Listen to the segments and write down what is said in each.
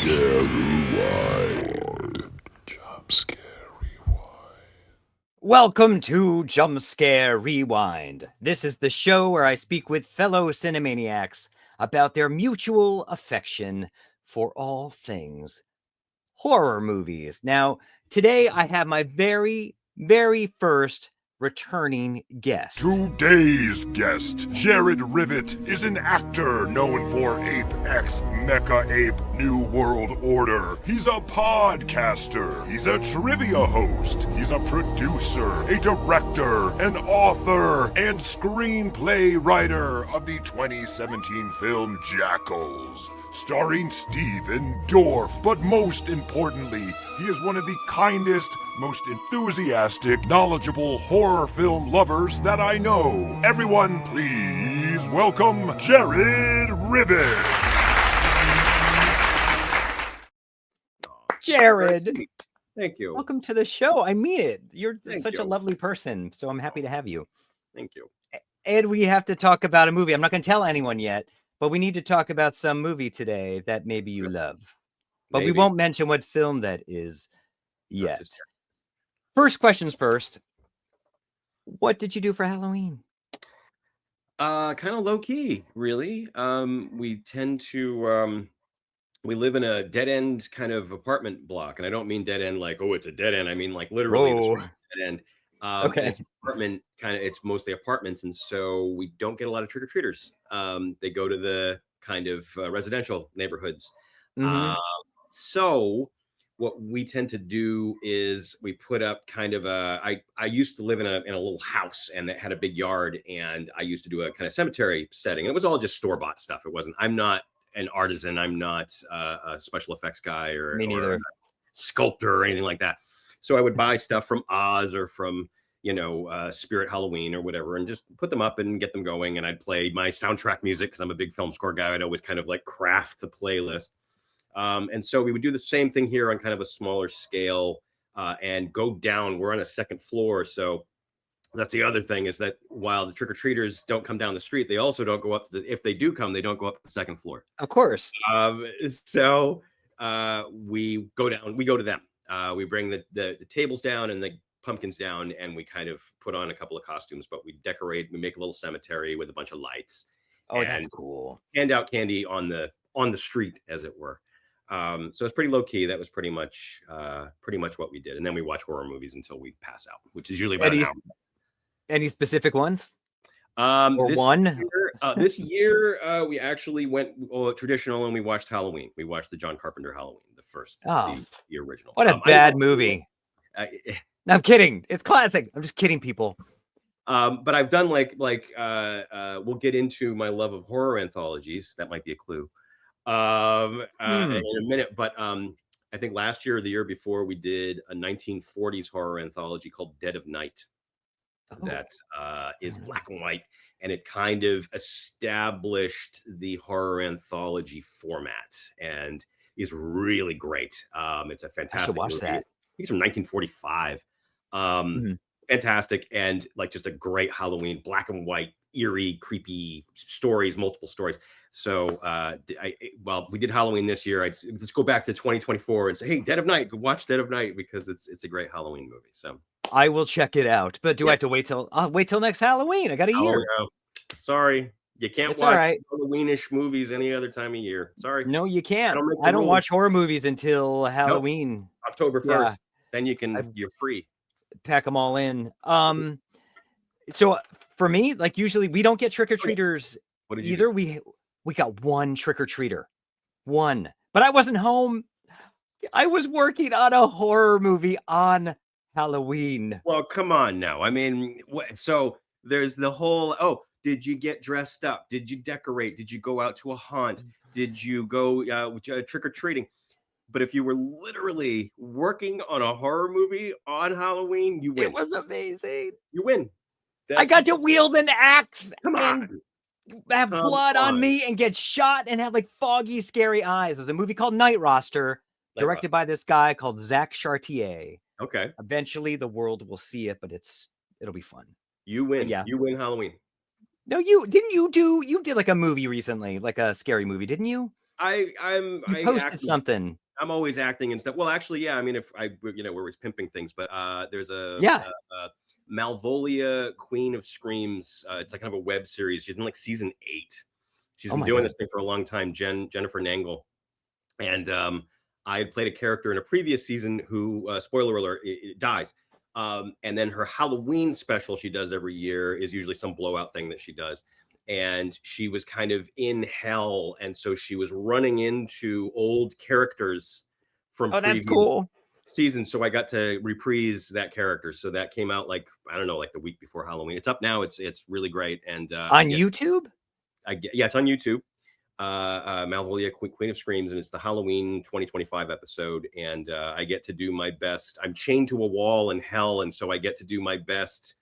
Jumpscarerewind. Welcome to Jump Scare Rewind. This is the show where I speak with fellow cinemaniacs about their mutual affection for all things horror movies. Now, today I have my very first returning guest. Today's guest, Jared Rivet, is an actor known for Ape X Mecha Ape New World Order. He's a podcaster. He's a trivia host. He's a producer, a director, an author, and screenplay writer of the 2017 film Jackals, starring Stephen Dorff. But most importantly, he is one of the kindest, most enthusiastic, knowledgeable horror film lovers that I know. Everyone, please welcome Jared Rivet. Jared, thank you. Welcome to the show. I mean it. You're such a you. lovely person, so I'm happy to have you. Thank you. And we have to talk about a movie. I'm not going to tell anyone yet, but we need to talk about some movie today that maybe you love. But we won't mention what film that is yet. First questions first. What did you do for Halloween? Kind of low key, really. We tend to we live in a dead end kind of apartment block, and I don't mean dead end like, oh, it's a dead end. I mean like literally the street's dead end. Okay. It's apartment it's mostly apartments, and so we don't get a lot of trick or treaters. They go to the kind of residential neighborhoods. Mm-hmm. So what we tend to do is we put up kind of I used to live in a little house, and it had a big yard, and I used to do a kind of cemetery setting. It was all just store-bought stuff. It wasn't, I'm not an artisan. I'm not a special effects guy or a sculptor or anything like that. So I would buy stuff from Oz or from, Spirit Halloween or whatever, and just put them up and get them going. And I'd play my soundtrack music because I'm a big film score guy. I'd always kind of like craft the playlist. And so we would do the same thing here on kind of a smaller scale and go down. We're on a second floor. So that's the other thing, is that while the trick-or-treaters don't come down the street, they also don't go up to if they do come, they don't go up to the second floor. Of course. So we go down, we go to them. We bring the tables down and the pumpkins down, and we kind of put on a couple of costumes, but we decorate, we make a little cemetery with a bunch of lights. Oh, that's cool. Hand out candy on the street, as it were. So it's pretty low key. That was pretty much what we did. And then we watch horror movies until we pass out, which is usually about an hour. Any specific ones? This year, we actually went traditional, and we watched Halloween. We watched the John Carpenter Halloween, the original. What a bad movie. No, I'm kidding. It's classic. I'm just kidding, people. But I've done we'll get into my love of horror anthologies. That might be a clue. In a minute, but I think last year or the year before, we did a 1940s horror anthology called Dead of Night. That is black and white, and it kind of established the horror anthology format, and is really great. It's a fantastic I should watch movie. that. I think it's from 1945. Fantastic, and like just a great Halloween, black and white, eerie, creepy stories, multiple stories. So we did Halloween this year. Let's go back to 2024 and say, hey, Dead of Night, watch Dead of Night, because it's a great Halloween movie. So I will check it out. But do I have to wait till next Halloween? I got a year. No. Sorry, you can't watch Halloweenish movies any other time of year. Sorry. No, you can't. I don't watch horror movies until Halloween. Nope. October 1st. Then you're free. Pack them all in. So for me, like usually we don't get trick-or-treaters either. We got one trick-or-treater. One. But I wasn't home. I was working on a horror movie on Halloween. Well, come on now. I mean, so there's the whole, did you get dressed up? Did you decorate? Did you go out to a haunt? Did you go trick-or-treating? But if you were literally working on a horror movie on Halloween, you win. It was amazing. You win. I got to wield an axe. Come on. Have blood on me and get shot and have like foggy, scary eyes. There's a movie called Night Roster, directed by this guy called Zach Chartier. Okay. Eventually the world will see it, but it'll be fun. You win. Yeah. You win Halloween. No, you did like a movie recently, like a scary movie, didn't you? I'm You posted something. I'm always acting and stuff. Well, actually, yeah. I mean, if I, we're always pimping things, but there's Yeah. a Malvolia Queen of Screams. It's like kind of a web series. She's in like season 8. She's been doing this thing for a long time. Jennifer Nangle, and I had played a character in a previous season who, spoiler alert, it dies. And then her Halloween special she does every year is usually some blowout thing that she does. And she was kind of in hell, and so she was running into old characters from previous seasons. So I got to reprise that character. So that came out like, I don't know, like the week before Halloween. It's up now. It's really great. And on YouTube? Yeah, it's on YouTube. Malvolia, Queen of Screams, and it's the Halloween 2025 episode. And I get to do my best. I'm chained to a wall in hell, and so I get to do my best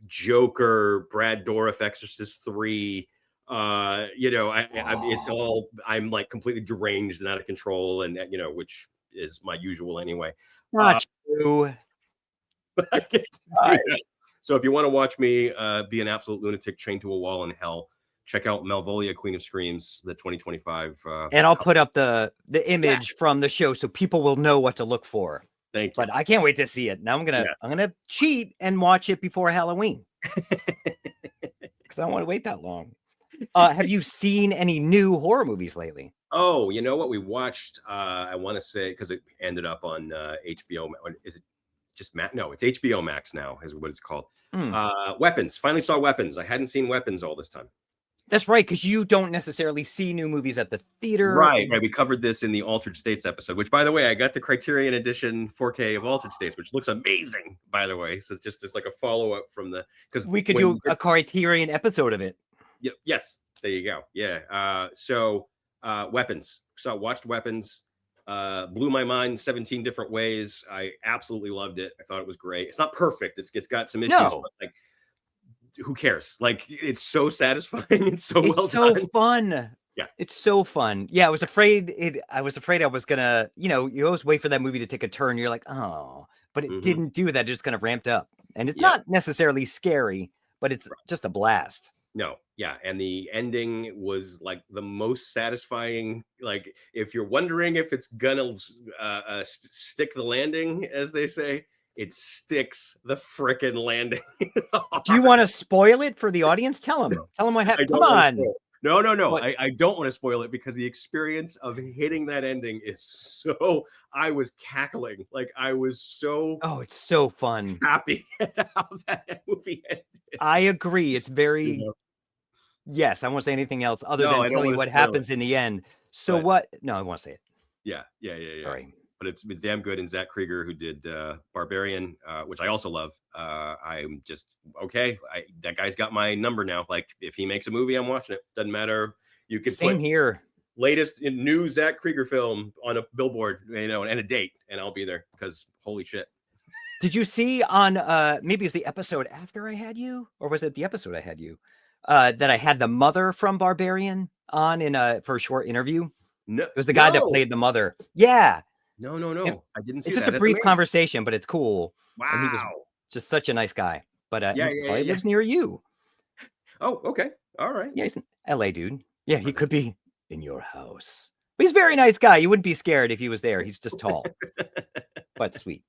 Joker, Brad Dourif, Exorcist 3. It's all, I'm like completely deranged and out of control, and which is my usual anyway. Not true. But I get to do that. So if you want to watch me be an absolute lunatic chained to a wall in hell, check out Malvolia, Queen of Screams, the 2025. And I'll put up the image from the show so people will know what to look for. Thank you. But I can't wait to see it. Now I'm gonna cheat and watch it before Halloween because I don't want to wait that long. Have you seen any new horror movies lately? Oh, you know what we watched? I want to say, because it ended up on HBO. Is it just Max? No, it's HBO Max now, is what it's called. Weapons. Finally saw Weapons. I hadn't seen Weapons all this time. That's right, because you don't necessarily see new movies at the theater. Right. We covered this in the Altered States episode, which, by the way, I got the Criterion Edition 4K of Altered States, which looks amazing, by the way. So it's like a follow-up from the... because we could do a Criterion episode of it. Yes, there you go. Yeah. Weapons. So watched Weapons. Blew my mind 17 different ways. I absolutely loved it. I thought it was great. It's not perfect. It's got some issues, but like, who cares? Like, it's so satisfying. It's so well done. It's so fun. Yeah, it's so fun. Yeah, I was afraid I was gonna, you always wait for that movie to take a turn. You're like, oh, but it didn't do that. It just kind of ramped up, and it's not necessarily scary, but it's just a blast. No, yeah, and the ending was like the most satisfying. Like, if you're wondering if it's gonna stick the landing, as they say, it sticks the frickin' landing. Do you want to spoil it for the audience? Tell them what happened. Come on. No. I don't want to spoil it, because the experience of hitting that ending is so... I was cackling. Like, I was so... Oh, it's so fun. Happy at how that movie ended. I agree. It's very... Yes, I won't say anything else other than telling you what happens in the end. So what... No, I want to say it. Yeah. Sorry. But it's damn good. And Zach Krieger, who did Barbarian, which I also love. I'm just, okay, that guy's got my number now. Like, if he makes a movie, I'm watching it. Doesn't matter. You could put here. Latest in new Zach Krieger film on a billboard, and a date, and I'll be there, because holy shit. Did you see on maybe it's the episode after I had you, or was it the episode I had you, that I had the mother from Barbarian on for a short interview? No, it was the guy that played the mother. Yeah. No. I didn't see it's that. Just a brief conversation, but it's cool. Wow. And he was just such a nice guy. But he lives near you. Oh, okay. All right. Yeah, he's an LA dude. Yeah, he could be in your house. But he's a very nice guy. You wouldn't be scared if he was there. He's just tall. But sweet.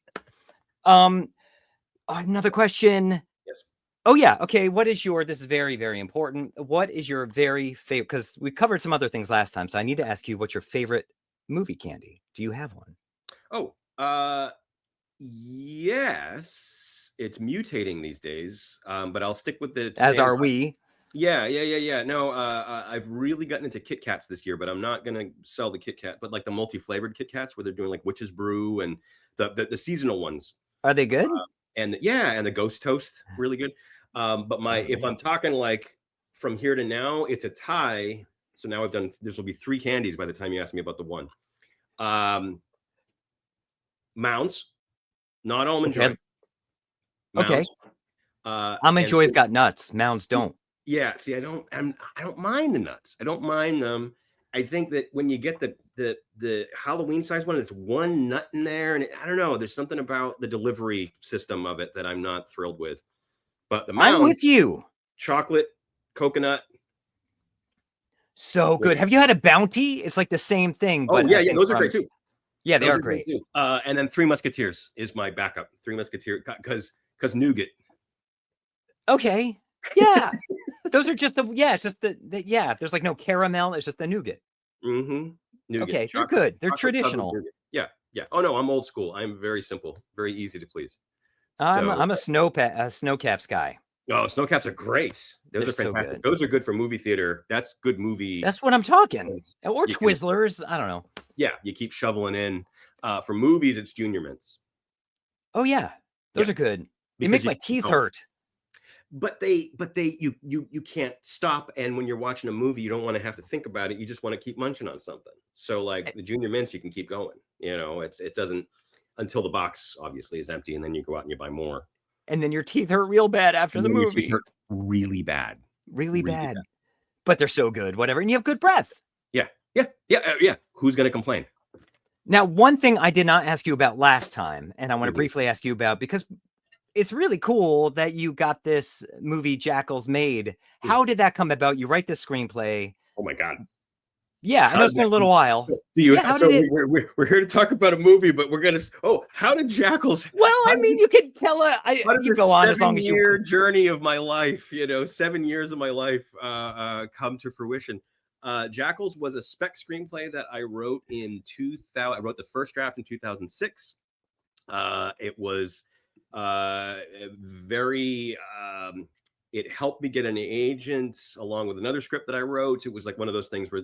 Another question. Yes. Oh, yeah. Okay. This is very, very important. What is your very favorite? Because we covered some other things last time. So I need to ask you, what's your favorite movie candy? Do you have one? Oh, yes. It's mutating these days, but I'll stick with the... As are we. Yeah. No, I've really gotten into Kit Kats this year, but I'm not going to sell the Kit Kat, but like the multi-flavored Kit Kats where they're doing like Witch's Brew and the seasonal ones. Are they good? And the Ghost Toast, really good. But if I'm talking like from here to now, it's a tie. So now this will be 3 candies by the time you ask me about the one. Mounds, not Almond Joy. Okay. Almond Joy's got nuts. Mounds don't. Yeah. See, I don't mind the nuts. I don't mind them. I think that when you get the Halloween size one, it's one nut in there, and I don't know. There's something about the delivery system of it that I'm not thrilled with. But the Mounds, I'm with you. Chocolate, coconut. So good. Have you had a Bounty? It's like the same thing. Oh, But yeah, those are great too. Yeah, they those are great. Too. And then Three Musketeers is my backup. Three Musketeers, because nougat. Okay. Yeah. Those are just it's just there's like no caramel. It's just the nougat. Mm-hmm. Nougat. Okay, they're good. They're traditional. Yeah. Oh no, I'm old school. I'm very simple, very easy to please. I'm a Snowcaps guy. Oh, Snowcaps are great. Those are fantastic. So those are good for movie theater. That's good movie. That's what I'm talking. Or Twizzlers. I don't know. Yeah, you keep shoveling in. For movies, it's Junior Mints. Oh yeah, those are good. They make my teeth hurt. But you can't stop. And when you're watching a movie, you don't want to have to think about it. You just want to keep munching on something. So like the Junior Mints, you can keep going. You know, it doesn't until the box obviously is empty, and then you go out and you buy more. And then your teeth hurt real bad after the movie. Your teeth hurt really bad. Really bad. But they're so good, whatever. And you have good breath. Yeah. Who's going to complain? Now, one thing I did not ask you about last time, and I want to briefly ask you about, because it's really cool that you got this movie Jackals made. How did that come about? You write this screenplay. Oh my God. Yeah, I know it's been a little while. We're here to talk about a movie, but we're gonna. How did Jackals? Well, I mean, you could tell you go on as long as you. 7-year journey of my life, 7 years of my life, come to fruition. Jackals was a spec screenplay that I wrote in 2000. I wrote the first draft in 2006. It was very. It helped me get an agent along with another script that I wrote. It was like one of those things where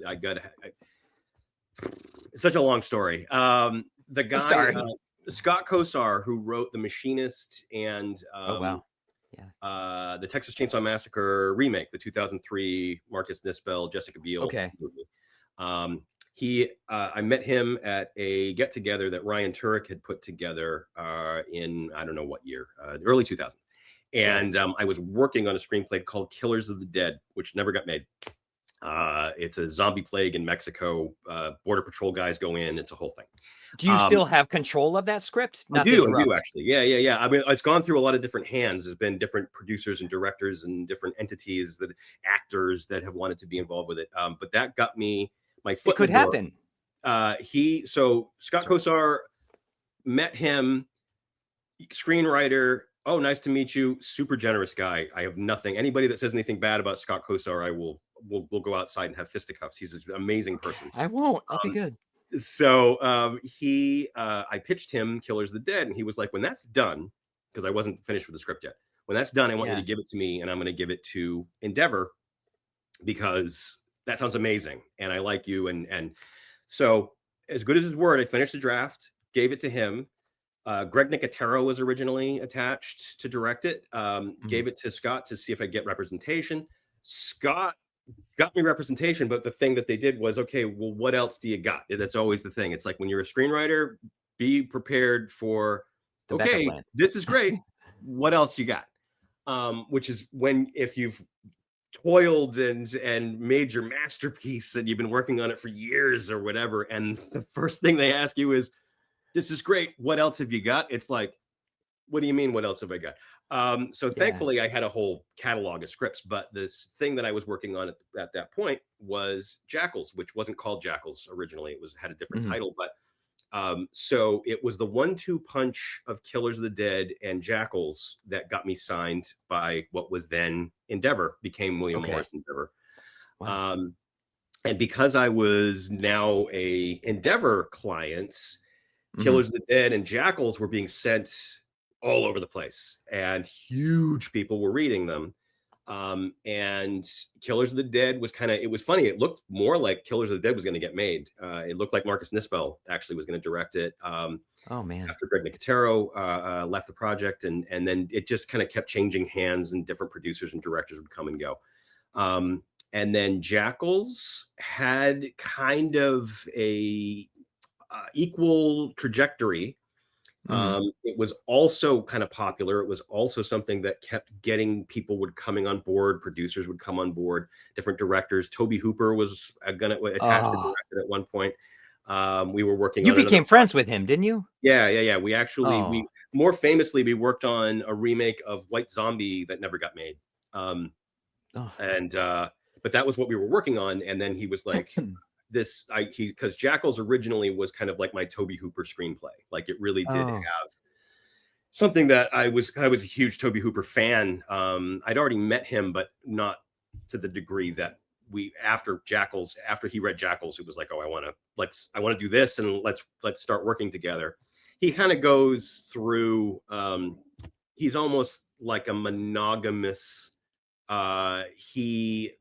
it's such a long story. The guy, Scott Kosar, who wrote The Machinist and the Texas Chainsaw Massacre remake, the 2003 Marcus Nispel, Jessica Biel movie. I met him at a get together that Ryan Turek had put together in I don't know what year, early 2000. And I was working on a screenplay called Killers of the Dead, which never got made. It's a zombie plague in Mexico. Border Patrol guys go in. It's a whole thing. Do you still have control of that script? I do actually. Yeah. I mean, it's gone through a lot of different hands. There's been different producers and directors and different entities, actors that have wanted to be involved with it. But that got me my foot. It could happen. Scott Kosar, met him, screenwriter. Oh, nice to meet you. Super generous guy. I have nothing. Anybody that says anything bad about Scott Kosar, we'll go outside and have fisticuffs. He's an amazing person. I won't. I'll be good. So I pitched him Killers of the Dead, and he was like, when that's done, because I wasn't finished with the script yet. When that's done, I want you to give it to me, and I'm going to give it to Endeavor because that sounds amazing, and I like you. And so, as good as his word, I finished the draft, gave it to him. Greg Nicotero was originally attached to direct it. Gave it to Scott to see if I get representation. Scott got me representation, but the thing that they did was, okay, well, what else do you got? That's always the thing. It's like when you're a screenwriter, be prepared for, okay, this is great. What else you got? Which is if you've toiled and made your masterpiece and you've been working on it for years or whatever, and the first thing they ask you is, this is great. What else have you got? It's like, what do you mean? What else have I got? Thankfully, I had a whole catalog of scripts, but this thing that I was working on at that point was Jackals, which wasn't called Jackals originally. It had a different title, but so it was the 1-2 punch of Killers of the Dead and Jackals that got me signed by what was then Endeavor, became William Morris Endeavor. Wow. And because I was now a Endeavor client, Killers of the Dead and Jackals were being sent all over the place, and huge people were reading them. And Killers of the Dead was it was funny. It looked more like Killers of the Dead was going to get made. It looked like Marcus Nispel actually was going to direct it. Oh man! After Greg Nicotero left the project, and then it just kind of kept changing hands, and different producers and directors would come and go. And then Jackals had kind of a equal trajectory. It was also kind of popular. It was also something that kept people coming on board. Producers would come on board, different directors. Toby Hooper was attached to direct it at one point. We were working. You became friends with him, didn't you? Yeah. We actually, we more famously, we worked on a remake of White Zombie that never got made. But but that was what we were working on. And then he was like, because Jackals originally was kind of like my Tobe Hooper screenplay. Like it really did have something that I was a huge Tobe Hooper fan. I'd already met him, but not to the degree that after he read Jackals, it was like, oh, I want to do this, and let's start working together. He kind of goes through, he's almost like a monogamous, he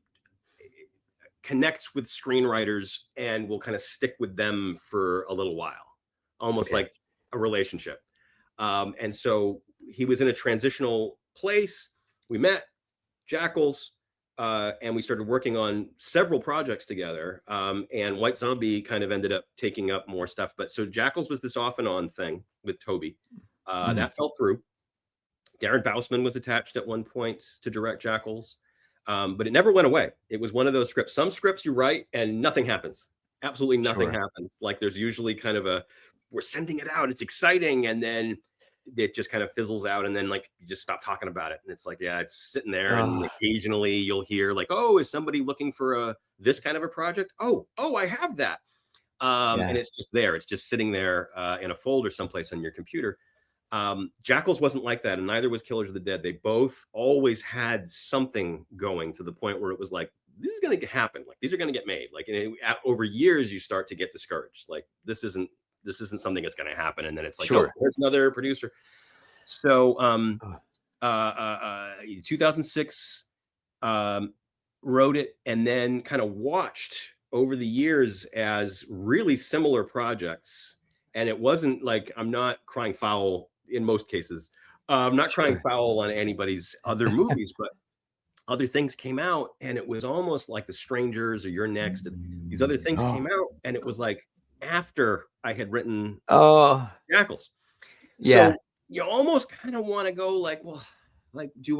connects with screenwriters and will kind of stick with them for a little while, almost like a relationship. And so he was in a transitional place. We met Jackals, and we started working on several projects together. And White Zombie kind of ended up taking up more stuff. But so Jackals was this off and on thing with Tobe. That fell through. Darren Bousman was attached at one point to direct Jackals, but it never went away. It was one of those scripts. Some scripts you write and nothing happens. Absolutely nothing happens. Like there's usually kind of we're sending it out, it's exciting, and then it just kind of fizzles out, and then like you just stop talking about it, and it's like, yeah, it's sitting there, and occasionally you'll hear like, oh, is somebody looking for this kind of a project? Oh, I have that. And it's just there. It's just sitting there in a folder someplace on your computer. Jackals wasn't like that, and neither was Killers of the Dead. They both always had something going to the point where it was like, this is going to happen. Like these are going to get made. Like over years, you start to get discouraged. Like this isn't something that's going to happen. And then it's like, oh, there's another producer. So 2006, wrote it, and then kind of watched over the years as really similar projects. And it wasn't like, I'm not crying foul in most cases. I'm not crying foul on anybody's other movies, but other things came out, and it was almost like The Strangers or You're Next. These other things came out, and it was like after I had written Jackals. So you almost kind of want to go like, well, like, do you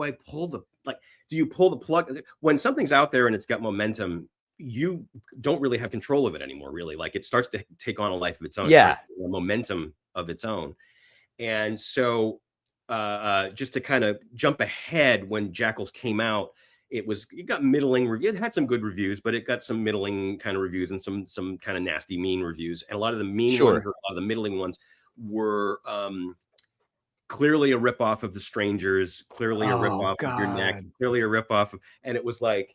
pull the plug when something's out there and it's got momentum? You don't really have control of it anymore, really. Like it starts to take on a life of its own, a momentum of its own. And so just to kind of jump ahead, when Jackals came out, it got middling reviews. It had some good reviews, but it got some middling kind of reviews and some kind of nasty, mean reviews. And a lot of the mean ones, or a lot of the middling ones, were clearly a ripoff of The Strangers, clearly a ripoff of Your Next, clearly a ripoff of, and it was like,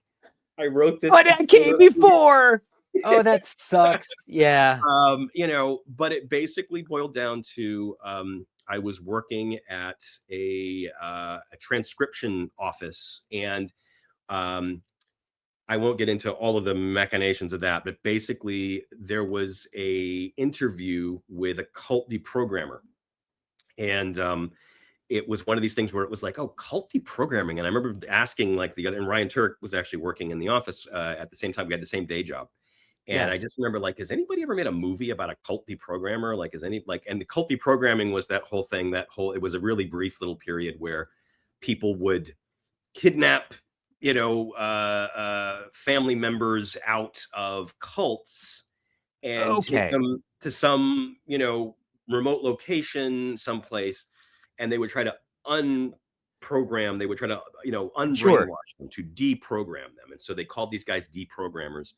I wrote this. But it came before. Oh, that sucks. Yeah. But it basically boiled down to I was working at a transcription office, and I won't get into all of the machinations of that, but basically there was a interview with a cult deprogrammer, and it was one of these things where it was like, oh, cult deprogramming. And I remember asking like and Ryan Turk was actually working in the office at the same time. We had the same day job. And I just remember like, has anybody ever made a movie about a cult deprogrammer? Like, and the cult deprogramming was that whole thing, it was a really brief little period where people would kidnap, family members out of cults and take them to some, remote location someplace. And they would try to unprogram, they would try to, unbrainwash them, to deprogram them. And so they called these guys deprogrammers.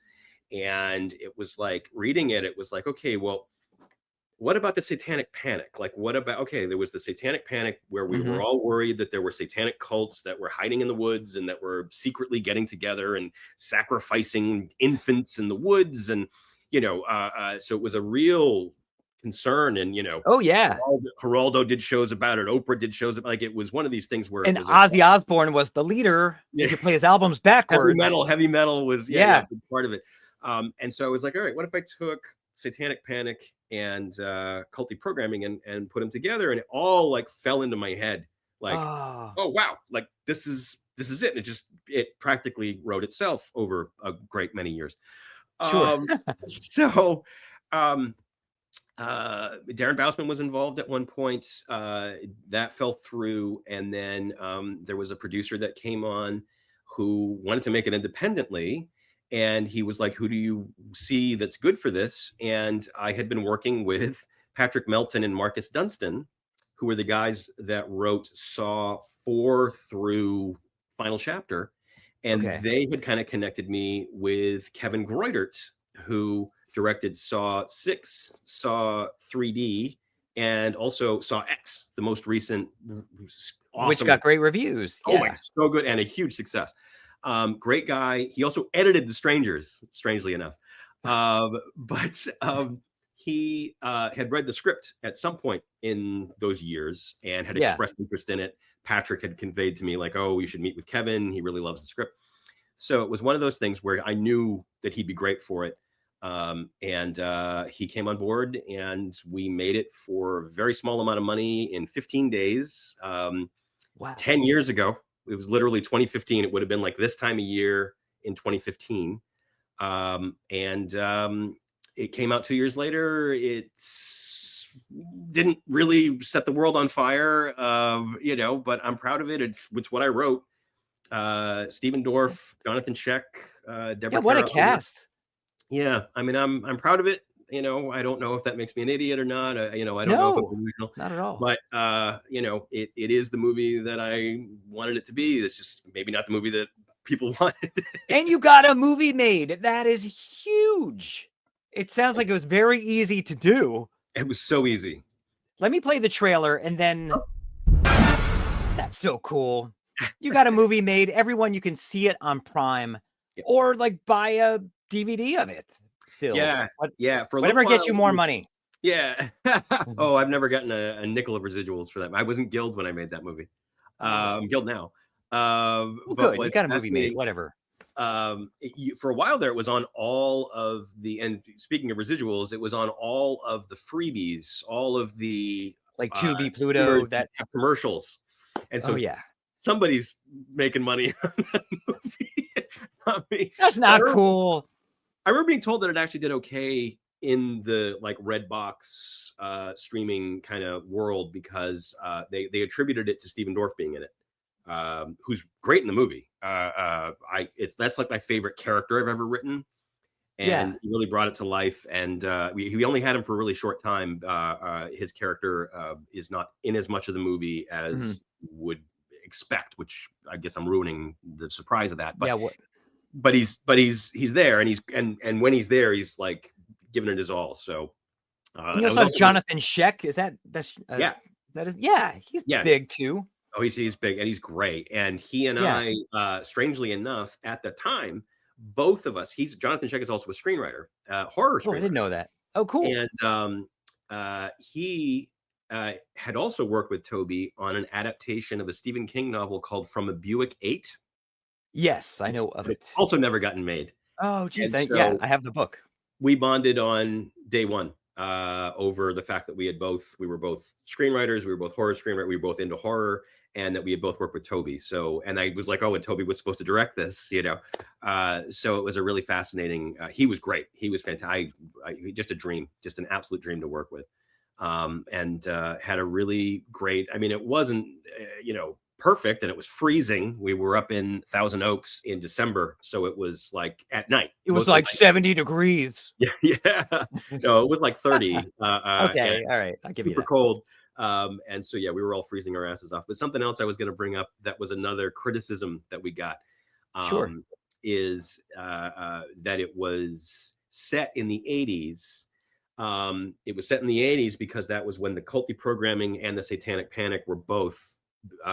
And it was like, reading it, it was like, okay, well, what about the Satanic Panic? Like, there was the Satanic Panic where we were all worried that there were satanic cults that were hiding in the woods and that were secretly getting together and sacrificing infants in the woods. And, so it was a real concern. And Geraldo did shows about it, Oprah did shows about it. Like it was one of these things where Ozzy Osbourne was the leader. You could play his albums backwards. Heavy metal was part of it. And so I was like, all right, what if I took Satanic Panic and cult deprogramming and put them together, and it all like fell into my head, like, oh wow, like this is it. And it practically wrote itself over a great many years. Darren Bousman was involved at one point. That fell through, and then there was a producer that came on who wanted to make it independently, and he was like, who do you see that's good for this? And I had been working with Patrick Melton and Marcus Dunstan, who were the guys that wrote Saw 4 through Final Chapter. And Okay. they had kind of connected me with Kevin Greutert, who directed Saw 6, Saw 3D, and also Saw X, the most recent, awesome, which got great reviews. Oh my, so good, and a huge success. Great guy. He also edited The Strangers, strangely enough. But he had read the script at some point in those years and had expressed interest in it. Patrick had conveyed to me like, oh, you should meet with Kevin. He really loves the script. So it was one of those things where I knew that he'd be great for it. And he came on board and we made it for a very small amount of money in 15 days. Wow. 10 years ago, it was literally 2015. It would have been like this time of year in 2015. It came out 2 years later. It didn't really set the world on fire, but I'm proud of it. It's what I wrote. Stephen Dorff, Jonathan Sheck, Deborah. What a cast. Yeah, I mean, I'm proud of it. I don't know if that makes me an idiot or not. I don't know if I'm original. Not at all. But it is the movie that I wanted it to be. It's just maybe not the movie that people wanted. And you got a movie made. That is huge. It sounds like it was very easy to do. It was so easy. Let me play the trailer and then that's so cool. You got a movie made. Everyone, you can see it on Prime or like buy a DVD of it. Phil. Yeah. For whatever gets you more money. Yeah. Oh, I've never gotten a nickel of residuals for that. I wasn't Guild when I made that movie. I'm Guild now. Well, good. You got a movie made. Whatever. For a while there, it was on all of the, and speaking of residuals, it was on all of the freebies, all of the like Tubi, Pluto, that have commercials. And so somebody's making money on that movie. Not me. That's not cool. I remember being told that it actually did okay in the like Redbox streaming kind of world because they attributed it to Stephen Dorff being in it. Who's great in the movie. That's like my favorite character I've ever written, and he really brought it to life. And we only had him for a really short time. His character is not in as much of the movie as would expect, which I guess I'm ruining the surprise of that. But but he's there, and when he's there, he's like giving it his all. So you also have Jonathan Sheck. He's big too. Oh, he's big and he's great. And he and I, strangely enough, at the time, both of us, Jonathan Sheck is also a screenwriter, horror screenwriter. I didn't know that. Oh, cool. And he had also worked with Toby on an adaptation of a Stephen King novel called From a Buick 8. Yes, I know of it. Also never gotten made. Oh, geez. I have the book. We bonded on day one over the fact that we were both screenwriters, we were both horror screenwriters, we were both into horror, and that we had both worked with Toby. So, and I was like, oh, and Toby was supposed to direct this, so it was a really fascinating, he was great. He was fantastic. Just a dream, just an absolute dream to work with. And had a really great, I mean, it wasn't, perfect, and it was freezing. We were up in Thousand Oaks in December, so it was like at night. It was like 70 degrees. Yeah. No, it was like 30. Okay, all right, I'll give you that. Super cold. And so we were all freezing our asses off. But something else I was going to bring up that was another criticism that we got is that it was set in the 80s. It was set in the 80s because that was when the culty programming and the satanic panic were both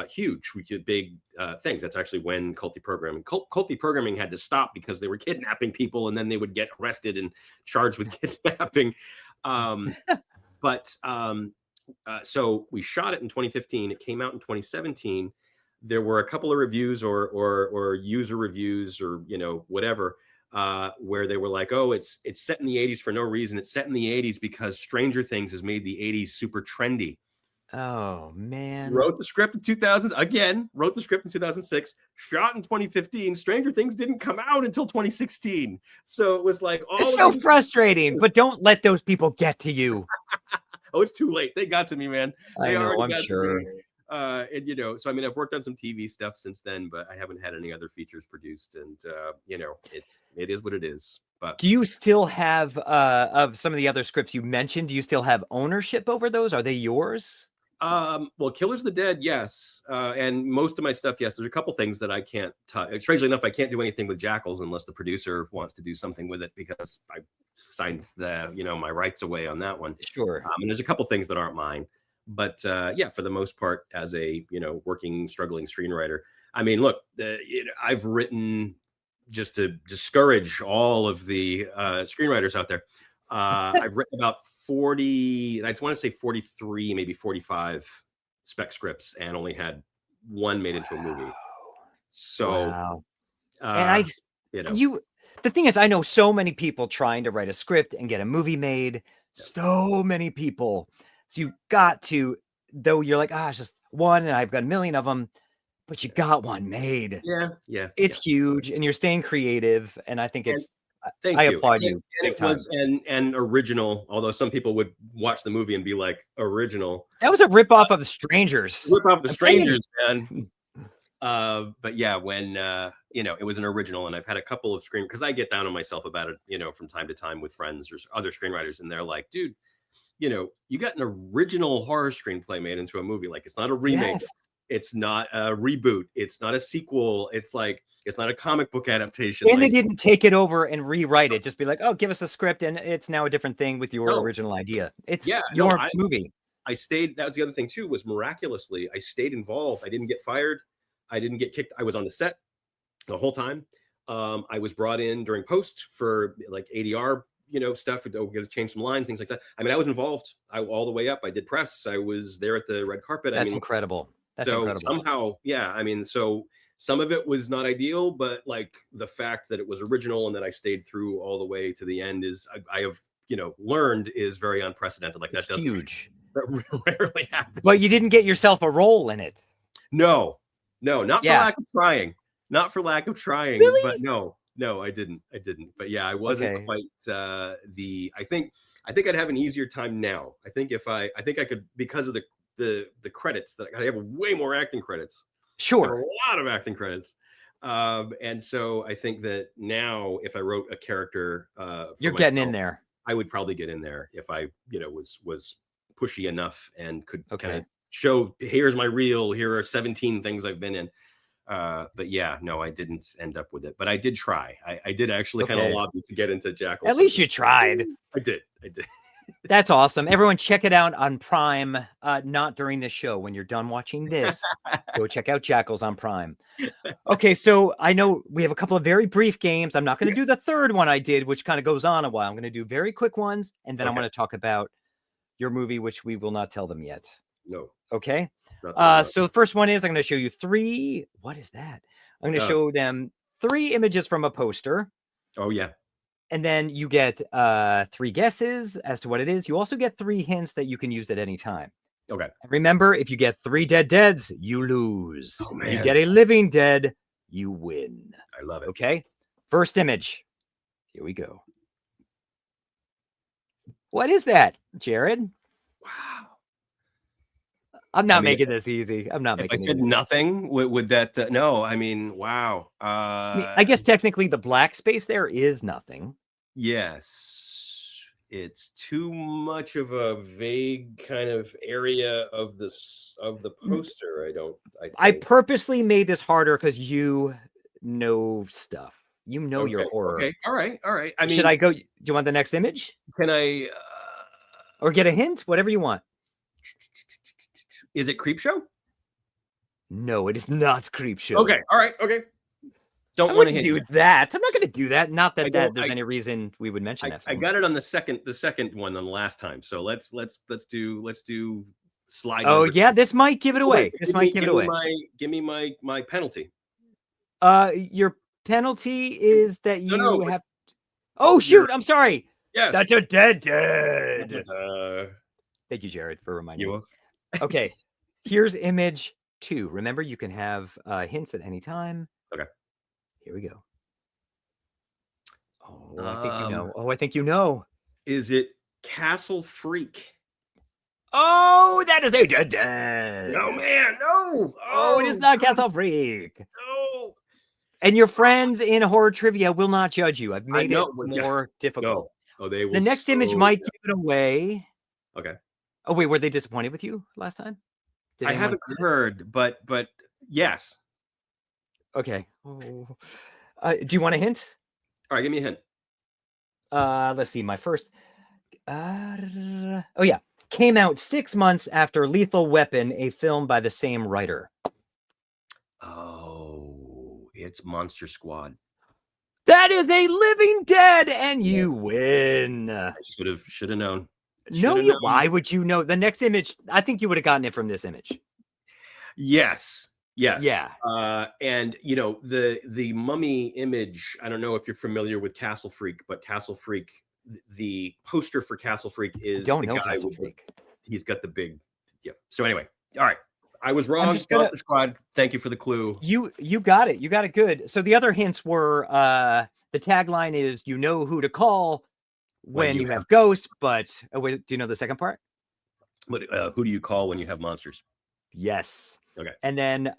huge. We did big things. That's actually when culty programming had to stop because they were kidnapping people and then they would get arrested and charged with kidnapping. So we shot it in 2015. It came out in 2017. There were a couple of reviews or user reviews or whatever where they were like, oh, it's set in the 80s for no reason. It's set in the 80s because Stranger Things has made the 80s super trendy. Oh man. Wrote the script in 2006, shot in 2015. Stranger Things didn't come out until 2016. So it was like, it's so frustrating, but don't let those people get to you. Oh, it's too late. They got to me, man. I know, I'm sure. And so I mean, I've worked on some TV stuff since then, but I haven't had any other features produced. And it is what it is. But do you still have of some of the other scripts you mentioned? Do you still have ownership over those? Are they yours? Well, Killers of the Dead, yes. And most of my stuff, yes. There's a couple things that I can't touch. Strangely enough, I can't do anything with Jackals unless the producer wants to do something with it, because I signed my rights away on that one. Sure. And there's a couple things that aren't mine. But yeah, for the most part, as a working, struggling screenwriter, I mean, look, I've written, just to discourage all of the screenwriters out there, I've written about 40, I just want to say 43, maybe 45 spec scripts, and only had one made into a movie. So, and the thing is, I know so many people trying to write a script and get a movie made. So many people. So you got to, though you're like, it's just one, and I've got a million of them, but you got one made. Yeah. It's huge, and you're staying creative, and I think it's. I applaud you. And it was an original, although some people would watch the movie and be like, original. That was a ripoff of The Strangers. Man. But yeah, when it was an original, and I've had a couple of because I get down on myself about it, from time to time with friends or other screenwriters, and they're like, dude, you got an original horror screenplay made into a movie. Like, it's not a remake. Yes. It's not a reboot. It's not a sequel. It's like, it's not a comic book adaptation. And they didn't take it over and rewrite it. Just be like, give us a script, and it's now a different thing with your original idea. It's your movie. I stayed. That was the other thing too, was miraculously, I stayed involved. I didn't get fired. I didn't get kicked. I was on the set the whole time. I was brought in during post for like ADR, stuff. We're going to change some lines, things like that. I mean, I was involved all the way up. I did press. I was there at the red carpet. That's incredible. That's incredible. Somehow, yeah. I mean, so some of it was not ideal, but like the fact that it was original and that I stayed through all the way to the end is, I have, learned, is very unprecedented. Like, that's huge. That rarely happens. But you didn't get yourself a role in it. No, not for lack of trying. Not for lack of trying. Really? But no, I didn't. But yeah, I wasn't quite I think I'd have an easier time now. I think I could, because of the credits, that I have way more acting credits. Sure. A lot of acting credits. And so I think that now, if I wrote a character, you're getting in there. I would probably get in there if I, was pushy enough and could kind of show, here's my reel, here are 17 things I've been in. But yeah, no, I didn't end up with it, but I did try. I did actually kind of lobby to get into Jackals. At least you tried. I did. That's awesome. Everyone check it out on Prime. Not during this show. When you're done watching this, go check out Jackals on Prime. Okay, so I know we have a couple of very brief games. I'm not going to do the third one I did, which kind of goes on a while. I'm going to do very quick ones, and then I'm going to talk about your movie, which we will not tell them yet. No. Okay. So the first one is, I'm going to show you three. What is that? I'm going to show them 3 images from a poster. Oh, yeah. And then you get 3 guesses as to what it is. You also get 3 hints that you can use at any time. Okay. And remember, if you get 3 dead deads, you lose. Oh, man. If you get a living dead, you win. I love it. Okay. First image. Here we go. What is that, Jared? Wow. I'm not making this easy. I'm not making it easy. If I said nothing, would that... no, I mean, wow. I guess technically the black space there is nothing. Yes. It's too much of a vague kind of area of the poster. I purposely made this harder because you know stuff. You know your horror. Okay. All right. I mean, should I go? Do you want the next image? Can I... or get a hint? Whatever you want. Is it Creepshow? No, it is not Creepshow. Okay. All right. Okay. Don't want to do that. I'm not going to do that. Not that there's any reason we would mention that. I got it on the second one on the last time. So let's do slide. Oh yeah, this might give it away. Give me my penalty. Your penalty is that you have. Oh shoot! I'm sorry. Yes. That's a dead. Thank you, Jared, for reminding me. Okay, here's image 2. Remember, you can have hints at any time. Okay. Here we go. Oh, I think you know. I think you know. Is it Castle Freak? Oh, that is a dead. No, man, no. Oh, it is not Castle Freak. No. And your friends in horror trivia will not judge you. I've made it more difficult. No. Oh, they will. The next image might give it away. Okay. Oh, wait, were they disappointed with you last time? I haven't heard, but yes. Okay. Oh. Do you want a hint? All right, give me a hint. Let's see. My first. Oh yeah, came out 6 months after Lethal Weapon, a film by the same writer. Oh, it's Monster Squad. That is a Living Dead, and you win. I should have known. Why would you know? The next image, I think you would have gotten it from this image. Yes. Yeah. And you know, the mummy image, I don't know if you're familiar with Castle Freak, but Castle Freak, the poster for Castle Freak is the guy Castle Freak. He's got the big, yeah. So anyway, all right. I was wrong. Monster Squad. Thank you for the clue. You got it. You got it good. So the other hints were the tagline is "You know who to call when you have ghosts," but wait, do you know the second part? But who do you call when you have monsters? Yes. Okay. And then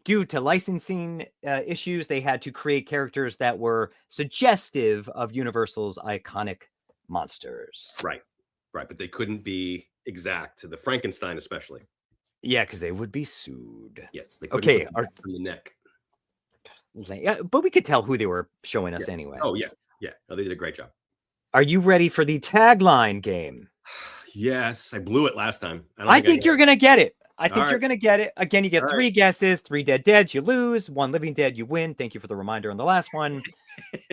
due to licensing issues, they had to create characters that were suggestive of Universal's iconic monsters. Right. But they couldn't be exact to the Frankenstein, especially. Yeah, because they would be sued. Yes. They couldn't put from the neck. But we could tell who they were showing us anyway. Oh, yeah. Yeah. No, they did a great job. Are you ready for the tagline game? Yes. I blew it last time. I think you're going to get it. I think you're going to get it. Again, you get 3 guesses, 3 deads, you lose, 1 living dead, you win. Thank you for the reminder on the last one.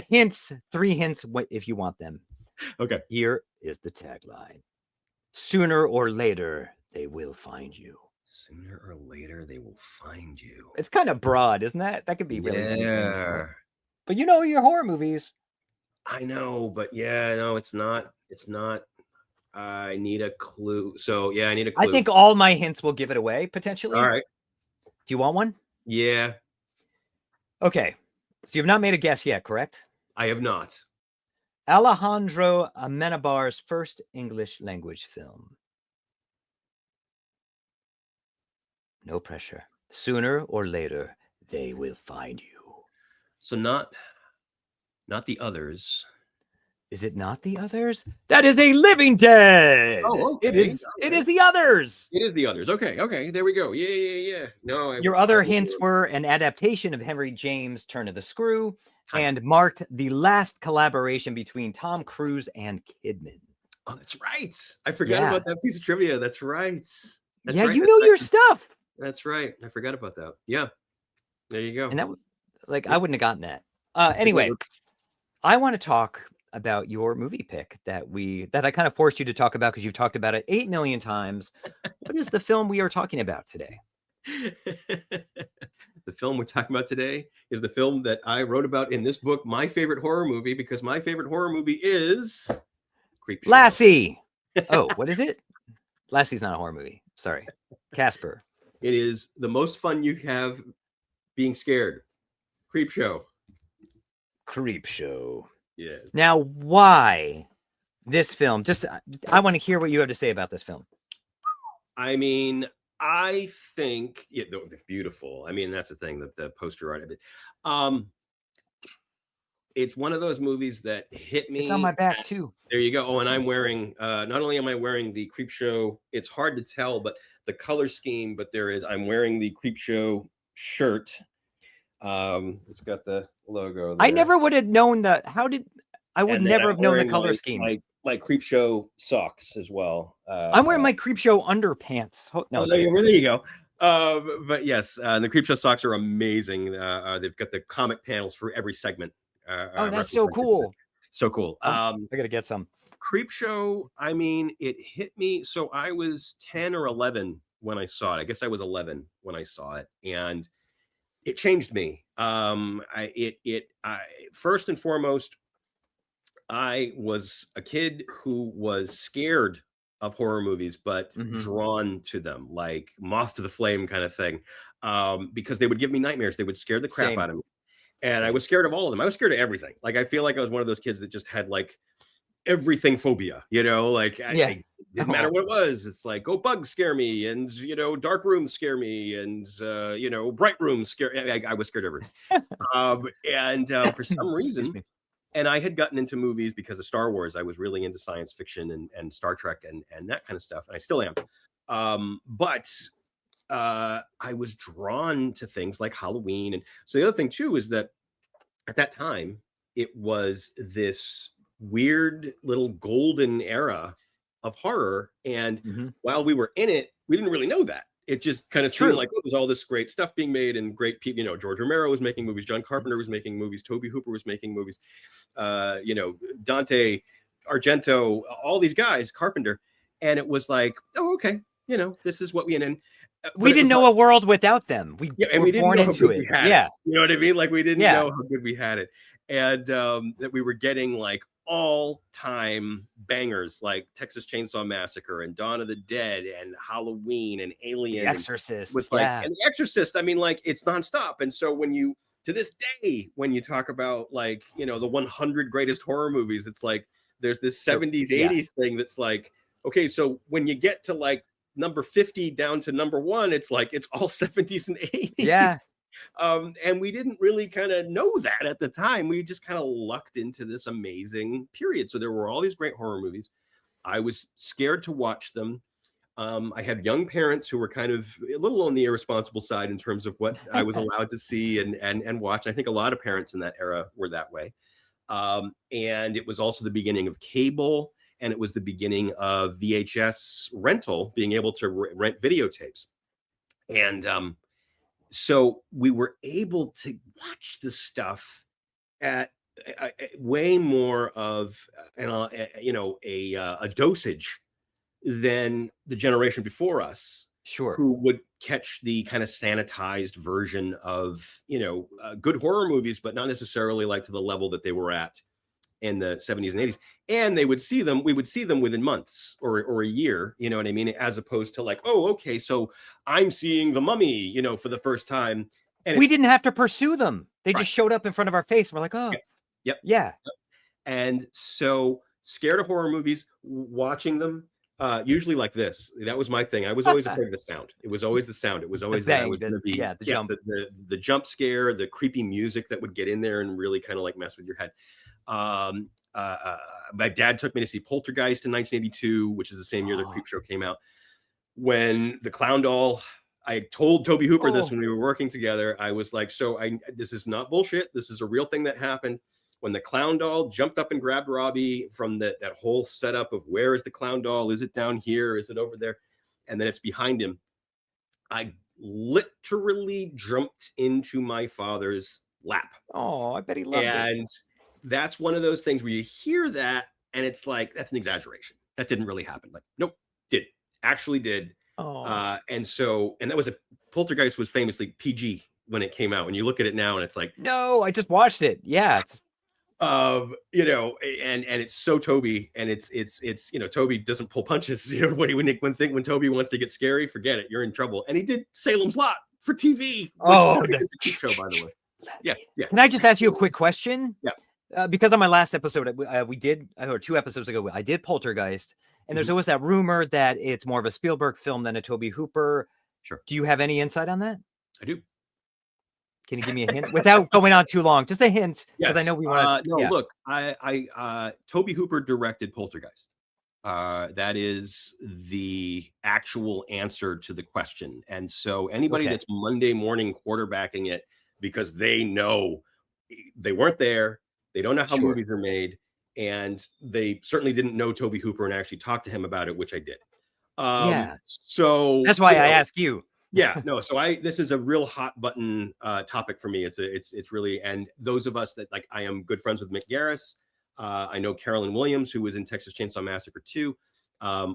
Hints, 3 hints if you want them. Okay. Here is the tagline. Sooner or later, they will find you. Sooner or later, they will find you. It's kind of broad, isn't that? That could be really anything. But you know your horror movies. I know, but it's not. It's not. I need a clue. So I need a clue. I think all my hints will give it away, potentially. All right. Do you want one? Yeah. Okay. So you've not made a guess yet, correct? I have not. Alejandro Amenabar's first English language film. No pressure. Sooner or later, they will find you. So not the others. Is it not the others? That is a Living Dead. Oh, okay. It is the others. It is the others. Okay. There we go. Yeah. No. Your other hints were an adaptation of Henry James' Turn of the Screw and marked the last collaboration between Tom Cruise and Kidman. Oh, that's right. I forgot about that piece of trivia. That's right. You know your stuff. That's right. I forgot about that. Yeah. There you go. And that, I wouldn't have gotten that. Anyway, I want to talk about your movie pick that I kind of forced you to talk about because you've talked about it 8 million times. What is the film we are talking about today? The film we're talking about today is the film that I wrote about in this book, My Favorite Horror Movie, because my favorite horror movie is CREEPSHOW. Lassie. Oh, what is it? Lassie's not a horror movie. Sorry. Casper. It is the most fun you have being scared. CREEPSHOW. CREEPSHOW. Yes. Now, why this film? I want to hear what you have to say about this film. I mean, I think they're beautiful. I mean, that's the thing, the poster art of it. It's one of those movies that hit me. It's on my back too. There you go. Oh, and I'm wearing, not only am I wearing the CREEPSHOW, it's hard to tell, but the color scheme, but I'm wearing the CREEPSHOW shirt. It's got the logo there. I never would have known that. I would never have known the color scheme. My CREEPSHOW socks as well. I'm wearing my CREEPSHOW underpants. There you go. But yes, the CREEPSHOW socks are amazing. They've got the comic panels for every segment. That's so cool. So cool. I gotta get some. CREEPSHOW, I mean, it hit me. So I was 10 or 11 when I saw it. I guess I was 11 when I saw it, and it changed me. First and foremost, I was a kid who was scared of horror movies, but drawn to them, like moth to the flame kind of thing, because they would give me nightmares. They would scare the crap out of me. And I was scared of all of them. I was scared of everything. Like, I feel like I was one of those kids that just had like everything phobia, like, it didn't matter what it was. It's like, bugs scare me, and, dark rooms scare me, and, bright rooms scare me. I was scared of everything. For some reason, and I had gotten into movies because of Star Wars. I was really into science fiction and Star Trek and that kind of stuff. And I still am. But I was drawn to things like Halloween. And so the other thing too is that at that time, it was this weird little golden era of horror. And while we were in it, we didn't really know that. It just kind of seemed like there's all this great stuff being made and great people. You know, George Romero was making movies, John Carpenter was making movies, Tobe Hooper was making movies, you know, Dante, Argento, all these guys, Carpenter. And it was like, oh, okay, you know, this is what we in. We didn't know a world without them. We were born into it. Yeah. You know what I mean? Like we didn't know how good we had it. And that we were getting like all-time bangers like Texas Chainsaw Massacre and Dawn of the Dead and Halloween and Alien. The Exorcist. Was like, and The Exorcist, I mean, like it's nonstop. And so when you, to this day, when you talk about like, you know, the 100 greatest horror movies, it's like there's this 70s, 80s thing that's like, okay, so when you get to like number 50 down to number 1, it's like it's all 70s and 80s. Yeah. And we didn't really kind of know that at the time. We just kind of lucked into this amazing period. So there were all these great horror movies. I was scared to watch them. I had young parents who were kind of a little on the irresponsible side in terms of what I was allowed to see and watch. I think a lot of parents in that era were that way. And it was also the beginning of cable. And it was the beginning of VHS rental, being able to rent videotapes. And so we were able to watch the stuff at way more of, you know, a dosage than the generation before us. Sure. Who would catch the kind of sanitized version of, you know, good horror movies, but not necessarily like to the level that they were at in the 70s and 80s. And we would see them within months or a year, you know what I mean? As opposed to like, oh, okay, so I'm seeing The Mummy, you know, for the first time. And we didn't have to pursue them. They just showed up in front of our face. We're like, oh, yeah. And so scared of horror movies, watching them, usually like this. That was my thing. I was always afraid of the sound. It was always the sound. It was always the jump scare, the creepy music that would get in there and really kind of like mess with your head. My dad took me to see Poltergeist in 1982, which is the same year the CREEPSHOW came out. When the clown doll, I told Tobe Hooper this when we were working together. I was like, this is not bullshit. This is a real thing that happened. When the clown doll jumped up and grabbed Robbie from that whole setup of where is the clown doll? Is it down here? Is it over there? And then it's behind him. I literally jumped into my father's lap. Oh, I bet he loved it. And that's one of those things where you hear that and it's like, that's an exaggeration. That didn't really happen. Like, nope, actually did. And that was Poltergeist was famously PG when it came out. When you look at it now and it's like, no, I just watched it. Yeah. It's you know, and it's so Toby, and it's you know, Toby doesn't pull punches. You know, when Toby wants to get scary, forget it, you're in trouble. And he did Salem's Lot for TV. The show, by the way. Yeah. Can I just ask you a quick question? Yeah. Because on my last episode, we did, or 2 episodes ago, I did Poltergeist, and there's always that rumor that it's more of a Spielberg film than a Tobe Hooper. Sure. Do you have any insight on that? I do. Can you give me a hint without going on too long? Just a hint, because I know we want to. Look, I Tobe Hooper directed Poltergeist. That is the actual answer to the question. And so anybody that's Monday morning quarterbacking it because they know they weren't there, they don't know how movies are made, and they certainly didn't know Tobe Hooper and actually talked to him about it, which I did. So that's why I ask you. So this is a real hot button topic for me. It's really, and those of us that like, I am good friends with Mick Garris. I know Carolyn Williams, who was in Texas Chainsaw Massacre 2.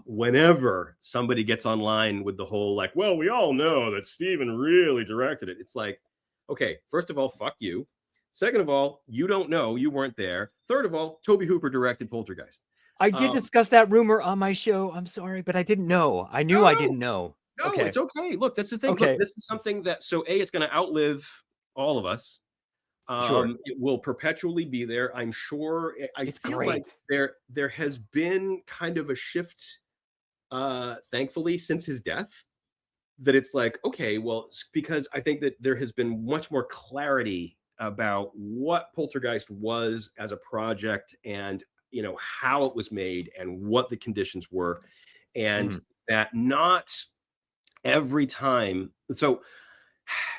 Whenever somebody gets online with the whole like, well, we all know that Stephen really directed it. It's like, okay, first of all, fuck you. Second of all, you don't know, you weren't there. Third of all, Tobe Hooper directed Poltergeist. I did discuss that rumor on my show. I'm sorry, but I didn't know. I knew I didn't know. No, it's okay. Look, that's the thing. Look, this is something that, it's going to outlive all of us. It will perpetually be there. I'm sure. I feel like there has been kind of a shift, thankfully, since his death, that it's like, okay, well, because I think that there has been much more clarity about what Poltergeist was as a project and, you know, how it was made and what the conditions were. And that not every time. So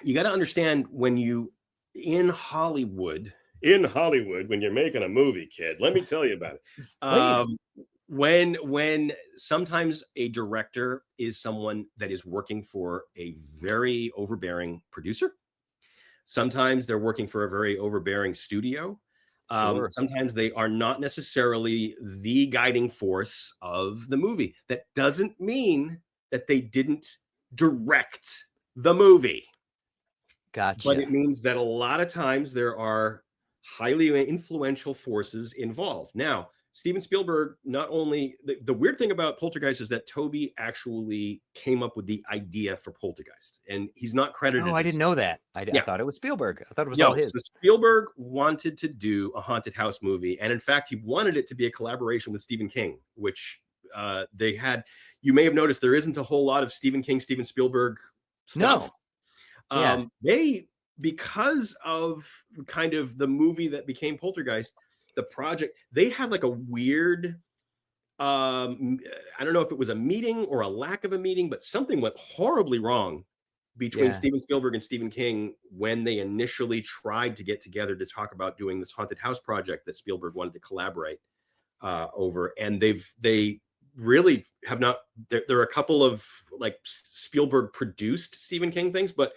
you got to understand when you in Hollywood, when you're making a movie, kid, let me tell you about it. When sometimes a director is someone that is working for a very overbearing producer. Sometimes they're working for a very overbearing studio. Sure. Sometimes they are not necessarily the guiding force of the movie. That doesn't mean that they didn't direct the movie. Gotcha. But it means that a lot of times there are highly influential forces involved. Now, Steven Spielberg, not only the weird thing about Poltergeist is that Toby actually came up with the idea for Poltergeist, and he's not credited. Oh, I didn't know that. I thought it was Spielberg. I thought it was all his. So Spielberg wanted to do a haunted house movie, and in fact, he wanted it to be a collaboration with Stephen King, which they had. You may have noticed there isn't a whole lot of Stephen King, Steven Spielberg stuff. No. They, because of kind of the movie that became Poltergeist, the project, they had like a weird, I don't know if it was a meeting or a lack of a meeting, but something went horribly wrong between Steven Spielberg and Stephen King when they initially tried to get together to talk about doing this haunted house project that Spielberg wanted to collaborate over. And they really have not, there are a couple of like Spielberg produced Stephen King things, but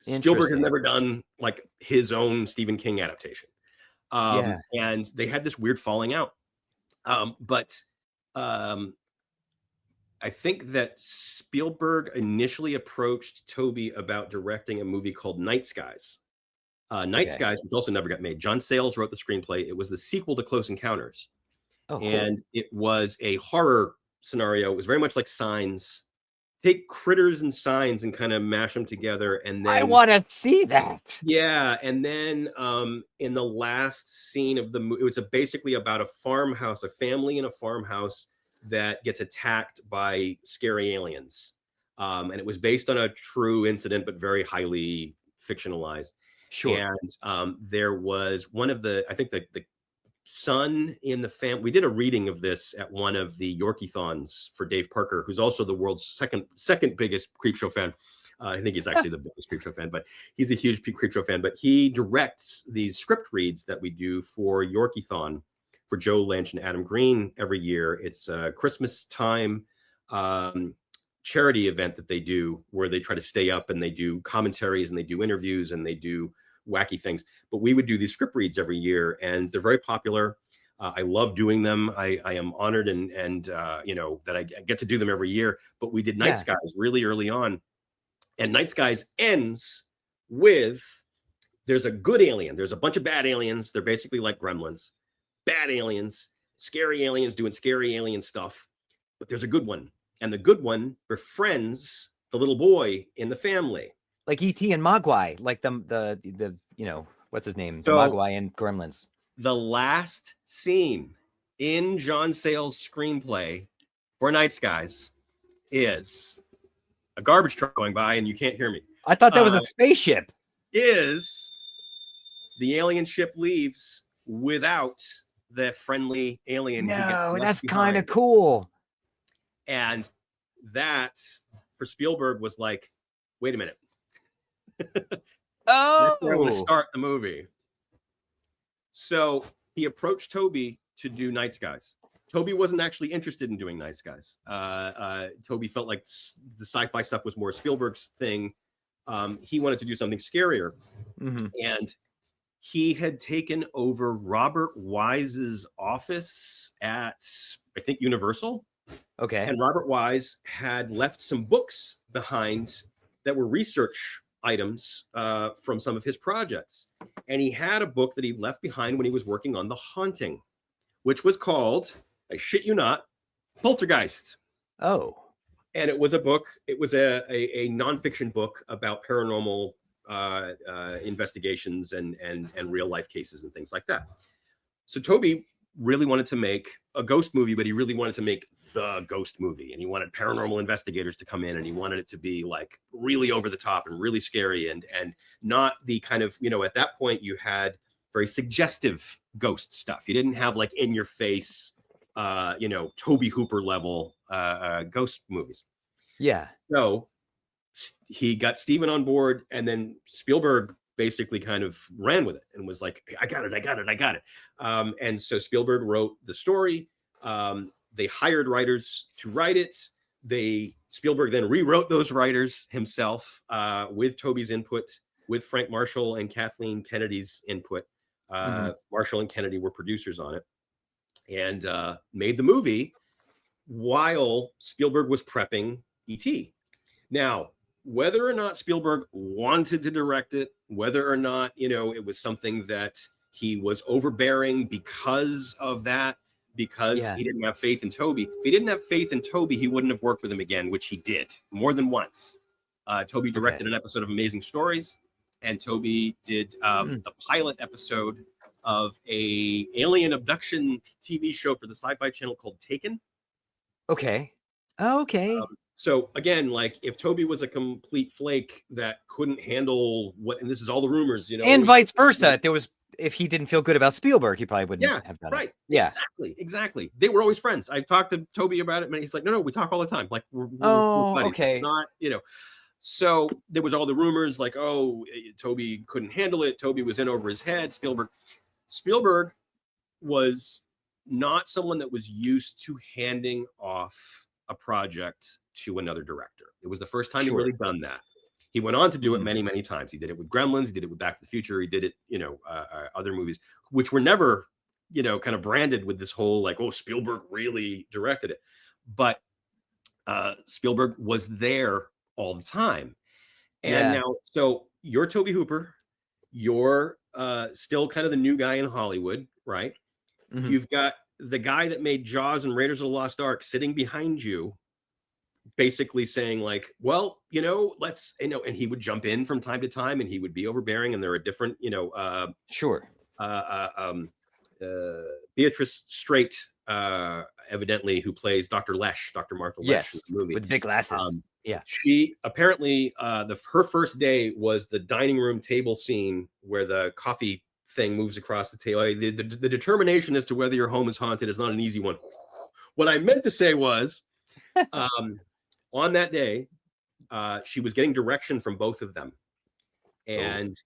Spielberg has never done like his own Stephen King adaptation. And they had this weird falling out. But I think that Spielberg initially approached Toby about directing a movie called Night Skies. Night Skies, which also never got made. John Sayles wrote the screenplay. It was the sequel to Close Encounters. Oh, cool. And it was a horror scenario. It was very much like Signs. Take critters and signs and kind of mash them together, and then I want to see that. Yeah, and then in the last scene of the movie, it was basically about a farmhouse, a family in a farmhouse that gets attacked by scary aliens, and it was based on a true incident, but very highly fictionalized. Sure. And there was one of the, I think the son in the family. We did a reading of this at one of the Yorkie-thons for Dave Parker, who's also the world's second biggest Creepshow fan. I think he's actually the biggest Creepshow fan, but he's a huge Creepshow fan. But he directs these script reads that we do for Yorkie-thon for Joe Lynch and Adam Green every year. It's a Christmas time charity event that they do where they try to stay up and they do commentaries and they do interviews and they do wacky things. But we would do these script reads every year, and they're very popular. I love doing them. I am honored and you know, that I get to do them every year. But we did Night Skies really early on, and Night Skies ends with there's a good alien. There's a bunch of bad aliens. They're basically like gremlins, bad aliens, scary aliens doing scary alien stuff. But there's a good one, and the good one befriends the little boy in the family. Like E.T. and Mogwai, like the you know, what's his name? So, Mogwai and Gremlins. The last scene in John Sayles' screenplay for Night Skies is a garbage truck going by, and you can't hear me. I thought that was a spaceship. Is the alien ship leaves without the friendly alien? No, that's kind of cool. And that for Spielberg was like, wait a minute. That's where I'm going to start the movie. So he approached Toby to do Night Skies. Toby wasn't actually interested in doing Night Skies. Toby felt like the sci-fi stuff was more Spielberg's thing. He wanted to do something scarier. Mm-hmm. And he had taken over Robert Wise's office at, I think, Universal. Okay. And Robert Wise had left some books behind that were research items from some of his projects. And he had a book that he left behind when he was working on The Haunting, which was called, I shit you not, Poltergeist. Oh. And it was a book, it was a nonfiction book about paranormal investigations and real life cases and things like that. So Toby really wanted to make a ghost movie, but he really wanted to make the ghost movie, and he wanted paranormal investigators to come in, and he wanted it to be like really over the top and really scary, and not the kind of, you know, at that point you had very suggestive ghost stuff. You didn't have like in your face, you know, Toby Hooper level ghost movies. Yeah. So he got Steven on board, and then Spielberg basically kind of ran with it and was like, I got it. And so Spielberg wrote the story. They hired writers to write it. Spielberg then rewrote those writers himself with Toby's input, with Frank Marshall and Kathleen Kennedy's input. Marshall and Kennedy were producers on it, and made the movie while Spielberg was prepping E.T. Now, whether or not Spielberg wanted to direct it, whether or not, it was something that he was overbearing because of that, because he didn't have faith in Toby. If he didn't have faith in Toby, he wouldn't have worked with him again, which he did more than once. Toby directed an episode of Amazing Stories, and Toby did the pilot episode of a alien abduction TV show for the Syfy Channel called Taken. Okay. So again, like if Toby was a complete flake that couldn't handle and this is all the rumors, and vice versa. If he didn't feel good about Spielberg, he probably wouldn't have done it. Yeah, exactly. They were always friends. I talked to Toby about it, and he's like, no, we talk all the time. Like we're buddies. Okay. It's not, So there was all the rumors like, Toby couldn't handle it. Toby was in over his head. Spielberg was not someone that was used to handing off a project to another director. It was the first time he really done that. He went on to do it many, many times. He did it with Gremlins. He did it with Back to the Future. He did it, other movies, which were never, kind of branded with this whole like, Spielberg really directed it. But Spielberg was there all the time. And now, so you're Toby Hooper. You're still kind of the new guy in Hollywood, right? You've got the guy that made Jaws and Raiders of the Lost Ark sitting behind you, basically saying like, let's, and he would jump in from time to time, and he would be overbearing, and there are different, Beatrice Straight, evidently, who plays Dr. Martha Lesh in the movie. With the big glasses. She apparently, her first day was the dining room table scene where the coffee thing moves across the table. The determination as to whether your home is haunted is not an easy one. What I meant to say was, on that day, she was getting direction from both of them. And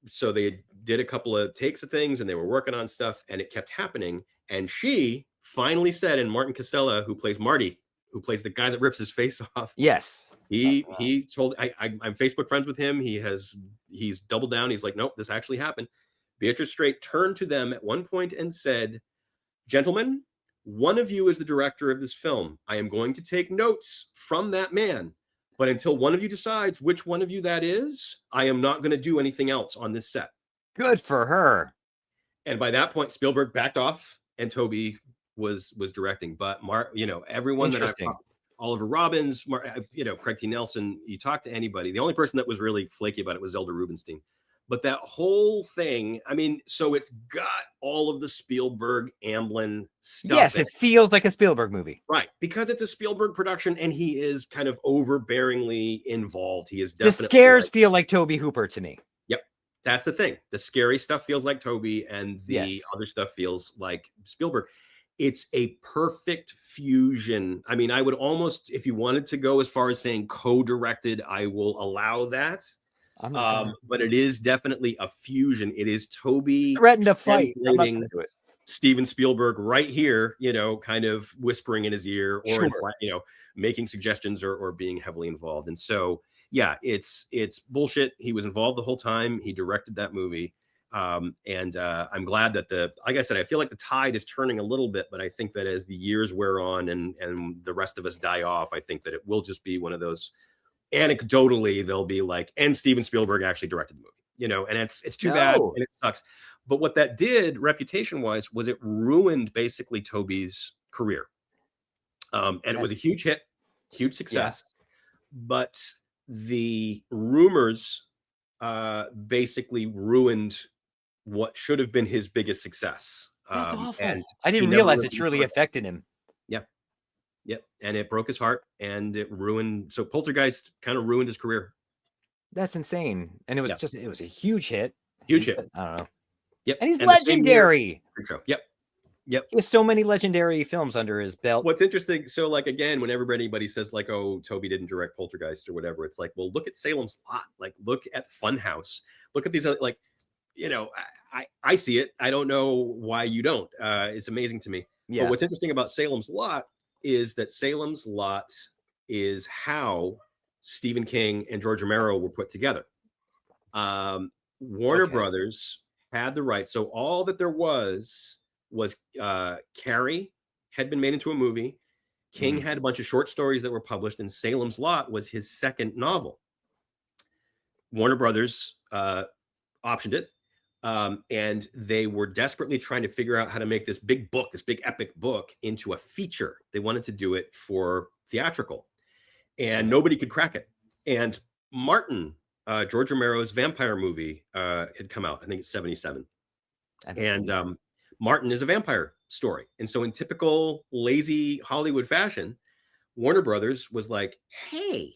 so they did a couple of takes of things, and they were working on stuff, and it kept happening. And she finally said, and Martin Casella, who plays Marty, who plays the guy that rips his face off. Yes. He told, I'm Facebook friends with him. He's doubled down. He's like, nope, this actually happened. Beatrice Straight turned to them at one point and said, gentlemen, one of you is the director of this film. I am going to take notes from that man. But until one of you decides which one of you that is, I am not going to do anything else on this set. Good for her. And by that point, Spielberg backed off, and Toby was directing. But everyone that I've talked, Oliver Robbins, Craig T. Nelson, you talk to anybody. The only person that was really flaky about it was Zelda Rubinstein. But that whole thing, so it's got all of the Spielberg Amblin stuff. Yes, it feels like a Spielberg movie. Right, because it's a Spielberg production, and he is kind of overbearingly involved. He is definitely... The scares feel like Toby Hooper to me. Yep, that's the thing. The scary stuff feels like Toby, and the other stuff feels like Spielberg. It's a perfect fusion. I would almost, if you wanted to go as far as saying co-directed, I will allow that. But it is definitely a fusion. It is Toby threatened to fight Steven Spielberg right here, kind of whispering in his ear, or making suggestions or being heavily involved. And so, it's bullshit. He was involved the whole time. He directed that movie. And I'm glad that like I said, I feel like the tide is turning a little bit, but I think that as the years wear on and the rest of us die off, I think that it will just be one of those. Anecdotally, they'll be like, and Steven Spielberg actually directed the movie, and it's too bad, and it sucks. But what that did, reputation-wise, was it ruined basically Toby's career. And it was a huge hit, huge success. But the rumors basically ruined what should have been his biggest success. That's awful. And I didn't realize it truly affected him. Yep. And it broke his heart, and it ruined. So Poltergeist kind of ruined his career. That's insane. And it was it was a huge hit. Huge hit. I don't know. Yep. And he's legendary. CREEPSHOW. Yep. Yep. He has so many legendary films under his belt. What's interesting, so like again, whenever anybody says like, "Oh, Toby didn't direct Poltergeist" or whatever, it's like, well, look at Salem's Lot, like look at Funhouse, look at these other, like, you know, I see it. I don't know why you don't. It's amazing to me. Yeah. But what's interesting about Salem's Lot is that Salem's Lot is how Stephen King and George Romero were put together. Warner Brothers had the rights, so all that there was Carrie had been made into a movie. King had a bunch of short stories that were published, and Salem's Lot was his second novel. Warner Brothers optioned it, and they were desperately trying to figure out how to make this big book, this big epic book, into a feature. They wanted to do it for theatrical, and nobody could crack it. And Martin, George Romero's vampire movie, had come out. I think it's 1977. And Martin is a vampire story. And so in typical lazy Hollywood fashion, Warner Brothers was like, hey,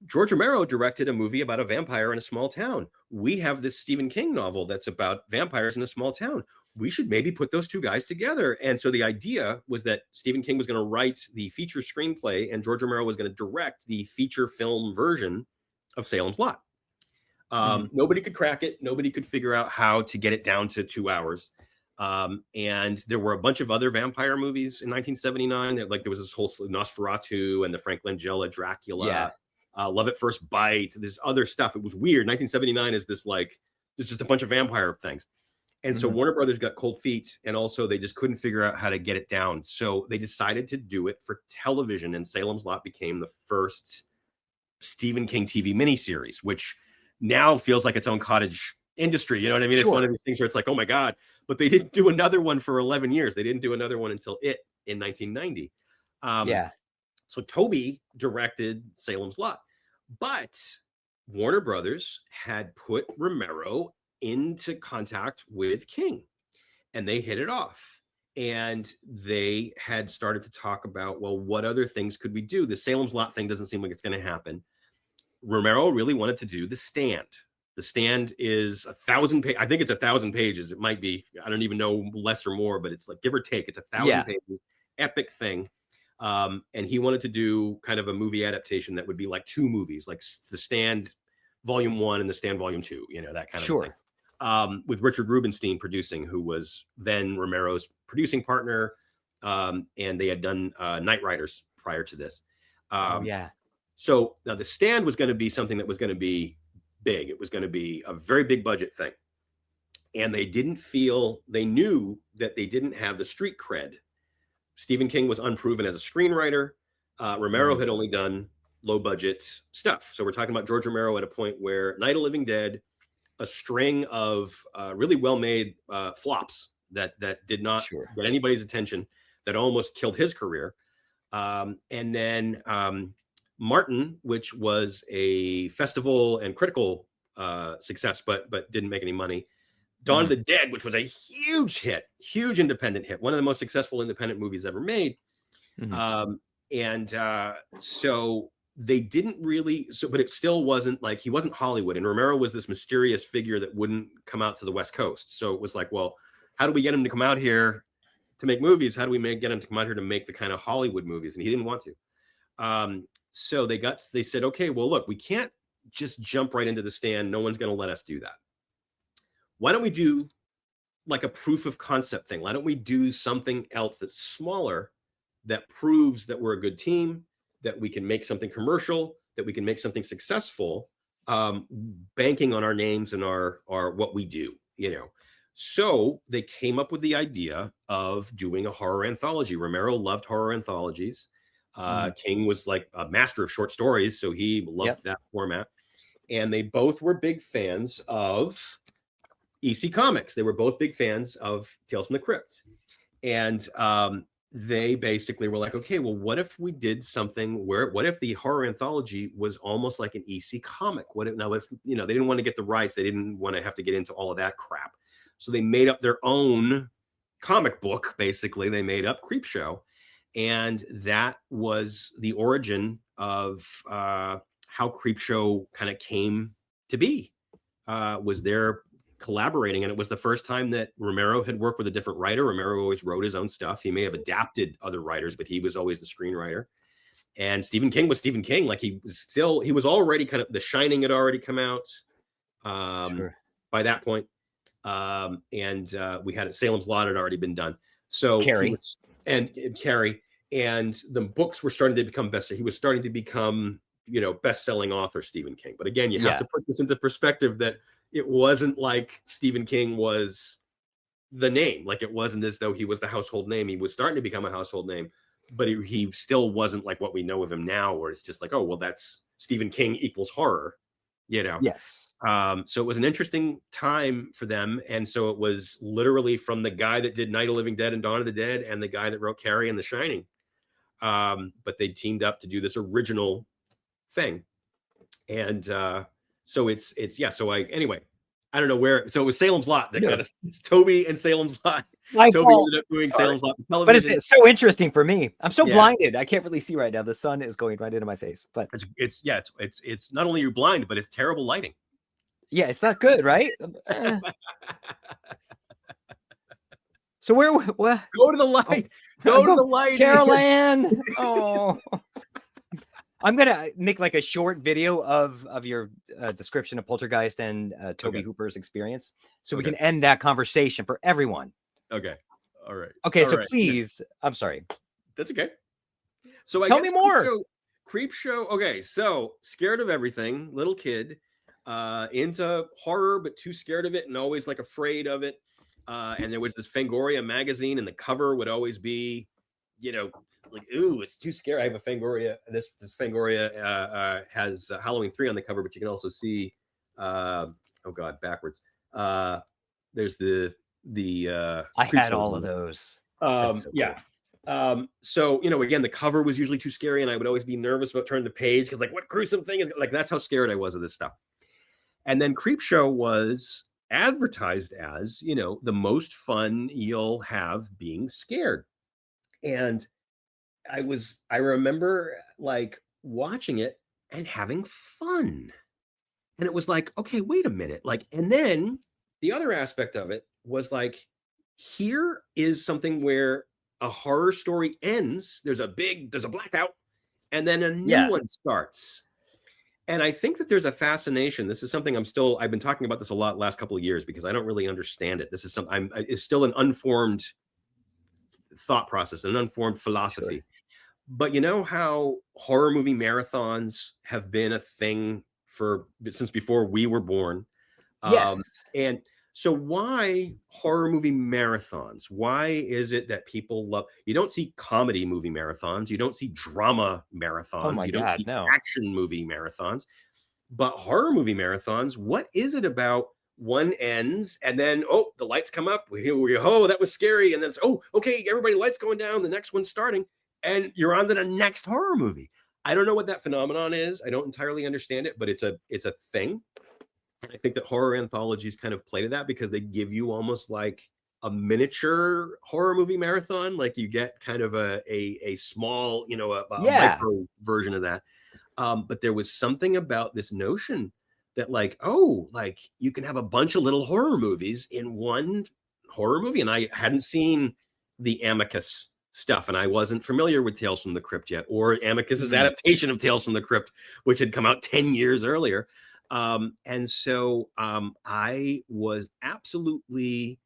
George Romero directed a movie about a vampire in a small town. We have this Stephen King novel that's about vampires in a small town. We should maybe put those two guys together. And so the idea was that Stephen King was going to write the feature screenplay and George Romero was going to direct the feature film version of Salem's Lot. Nobody could crack it. Nobody could figure out how to get it down to 2 hours. And there were a bunch of other vampire movies in 1979. Like there was this whole Nosferatu and the Frank Langella Dracula, Love at First Bite. There's other stuff. It was weird. 1979 is this like, there's just a bunch of vampire things. And so Warner Brothers got cold feet, and also they just couldn't figure out how to get it down. So they decided to do it for television, and Salem's Lot became the first Stephen King TV miniseries, which now feels like its own cottage industry. You know what I mean? It's one of these things where it's like, oh my God, but they didn't do another one for 11 years. They didn't do another one until It in 1990. So Toby directed Salem's Lot, but Warner Brothers had put Romero into contact with King, and they hit it off. And they had started to talk about, well, what other things could we do? The Salem's Lot thing doesn't seem like it's going to happen. Romero really wanted to do The Stand. The Stand is 1,000 pages. I think it's 1,000 pages. It might be, I don't even know, less or more, but it's like give or take, it's 1,000 pages, epic thing. And he wanted to do kind of a movie adaptation that would be like 2 movies, like The Stand Volume 1 and The Stand Volume 2, you know, that kind of thing. With Richard Rubinstein producing, who was then Romero's producing partner. And they had done Night Riders prior to this. So now The Stand was going to be something that was going to be big. It was going to be a very big budget thing. And they knew that they didn't have the street cred. Stephen King was unproven as a screenwriter. Romero had only done low budget stuff. So we're talking about George Romero at a point where Night of the Living Dead, a string of really well-made flops that did not get anybody's attention, that almost killed his career. And then Martin, which was a festival and critical success, but didn't make any money. Dawn of the Dead, which was a huge hit, huge independent hit, one of the most successful independent movies ever made. So they didn't really, but it still wasn't like, he wasn't Hollywood, and Romero was this mysterious figure that wouldn't come out to the West Coast. So it was like, well, how do we get him to come out here to make movies? How do we get him to come out here to make the kind of Hollywood movies? And he didn't want to. So they said, okay, well, look, we can't just jump right into The Stand. No one's going to let us do that. Why don't we do like a proof of concept thing? Why don't we do something else that's smaller, that proves that we're a good team, that we can make something commercial, that we can make something successful, banking on our names and our what we do, you know? So they came up with the idea of doing a horror anthology. Romero loved horror anthologies. King was like a master of short stories, so he loved that format. And they both were big fans of EC Comics. They were both big fans of Tales from the Crypt. And they basically were like, okay, well, what if we did something what if the horror anthology was almost like an EC comic? What if, now it's, you know, they didn't want to get the rights. They didn't want to have to get into all of that crap. So they made up their own comic book. Basically, they made up Creepshow. And that was the origin of how Creepshow kind of came to be, was their collaborating. And it was the first time that Romero had worked with a different writer. Romero always wrote his own stuff. He may have adapted other writers, but he was always the screenwriter. And Stephen King was Stephen King. Like he was already kind of, The Shining had already come out by that point. We had Salem's Lot had already been done. So Carrie. Carrie, and the books were starting to become he was starting to become, best-selling author Stephen King. But again, you have to put this into perspective that it wasn't like Stephen King was the name. Like it wasn't as though he was the household name. He was starting to become a household name, but he still wasn't like what we know of him now, where it's just like, oh, well, that's Stephen King equals horror, Yes. So it was an interesting time for them. And so it was literally from the guy that did Night of the Living Dead and Dawn of the Dead and the guy that wrote Carrie and The Shining. But they teamed up to do this original thing. And so anyway, I don't know where. So it was Salem's Lot that got us. It's Toby and Salem's Lot. Toby ended up doing Salem's Lot for television. But it's so interesting for me. I'm so blinded. I can't really see right now. The sun is going right into my face. But it's not only you're blind, but it's terrible lighting. Yeah, it's not good, right? So where? Go to the light. Go to the light, Carol Ann. Oh. I'm gonna make like a short video of your description of Poltergeist and Toby Hooper's experience, so we can end that conversation for everyone. Okay. All right. Okay. All so right. please, I'm sorry. That's okay. So Tell me more. CREEPSHOW. Okay. So scared of everything, little kid, into horror, but too scared of it and always like afraid of it. And there was this Fangoria magazine, and the cover would always be, like, ooh, it's too scary. I have a Fangoria. This Fangoria has Halloween 3 on the cover, but you can also see, backwards. There's I had all of those. So again, the cover was usually too scary, and I would always be nervous about turning the page because, like, what gruesome thing is, like, that's how scared I was of this stuff. And then CREEPSHOW was advertised as, the most fun you'll have being scared. And I remember like watching it and having fun. And it was like, okay, wait a minute. Like, and then the other aspect of it was like, here is something where a horror story ends. There's a blackout, and then a new one starts. And I think that there's a fascination. This is something I've been talking about this a lot last couple of years because I don't really understand it. This is it's still an unformed thought process, an unformed philosophy. Sure. But you know how horror movie marathons have been a thing since before we were born? Yes. And so why horror movie marathons? Why is it that people love? You don't see comedy movie marathons. You don't see drama marathons. Don't see action movie marathons. But horror movie marathons, what is it about? One ends, and then, the lights come up. That was scary. And then it's, okay, everybody, lights going down. The next one's starting. And you're on to the next horror movie. I don't know what that phenomenon is. I don't entirely understand it, but it's a thing. I think that horror anthologies kind of play to that because they give you almost like a miniature horror movie marathon. Like you get kind of a small, a micro version of that. But there was something about this notion that like you can have a bunch of little horror movies in one horror movie. And I hadn't seen the Amicus stuff, and I wasn't familiar with Tales from the Crypt yet, or Amicus's adaptation of Tales from the Crypt, which had come out 10 years earlier. And so I was absolutely,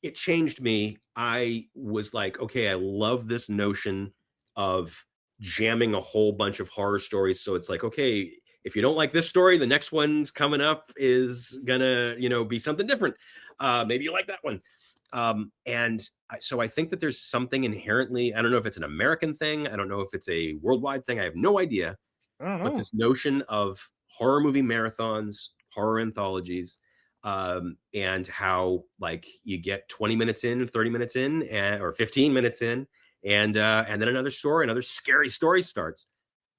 it changed me. I was like, okay, I love this notion of jamming a whole bunch of horror stories. So it's like, okay, if you don't like this story, the next one's coming up is gonna, be something different. Maybe you like that one. So I think that there's something inherently, I don't know if it's an American thing. I don't know if it's a worldwide thing. I have no idea. But this notion of horror movie marathons, horror anthologies, and how like you get 20 minutes in, 30 minutes in, or 15 minutes in, and then another scary story starts.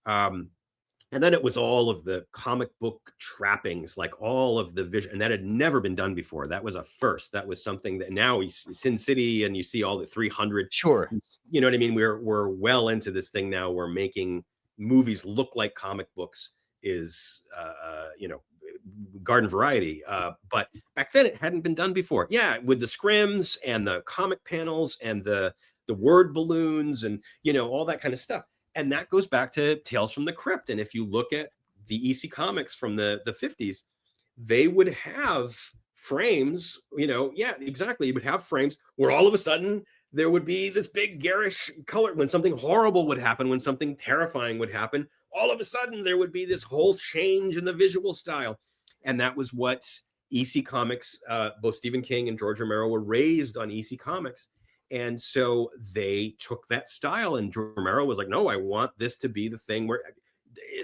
And then it was all of the comic book trappings, like all of the vision, and that had never been done before. That was a first. That was something that now you see Sin City and you see all the 300. Sure. You know what I mean? We're well into this thing now. We're making movies look like comic books is, garden variety. But back then it hadn't been done before. Yeah, with the scrims and the comic panels and the word balloons and, you know, all that kind of stuff. And that goes back to Tales from the Crypt. And if you look at the EC comics from the 50s, they would have frames, you know, yeah, exactly. You would have frames where all of a sudden there would be this big garish color. When something horrible would happen, when something terrifying would happen, all of a sudden there would be this whole change in the visual style. And that was what EC Comics, both Stephen King and George Romero were raised on EC Comics. And so they took that style, and Romero was like, no, I want this to be the thing where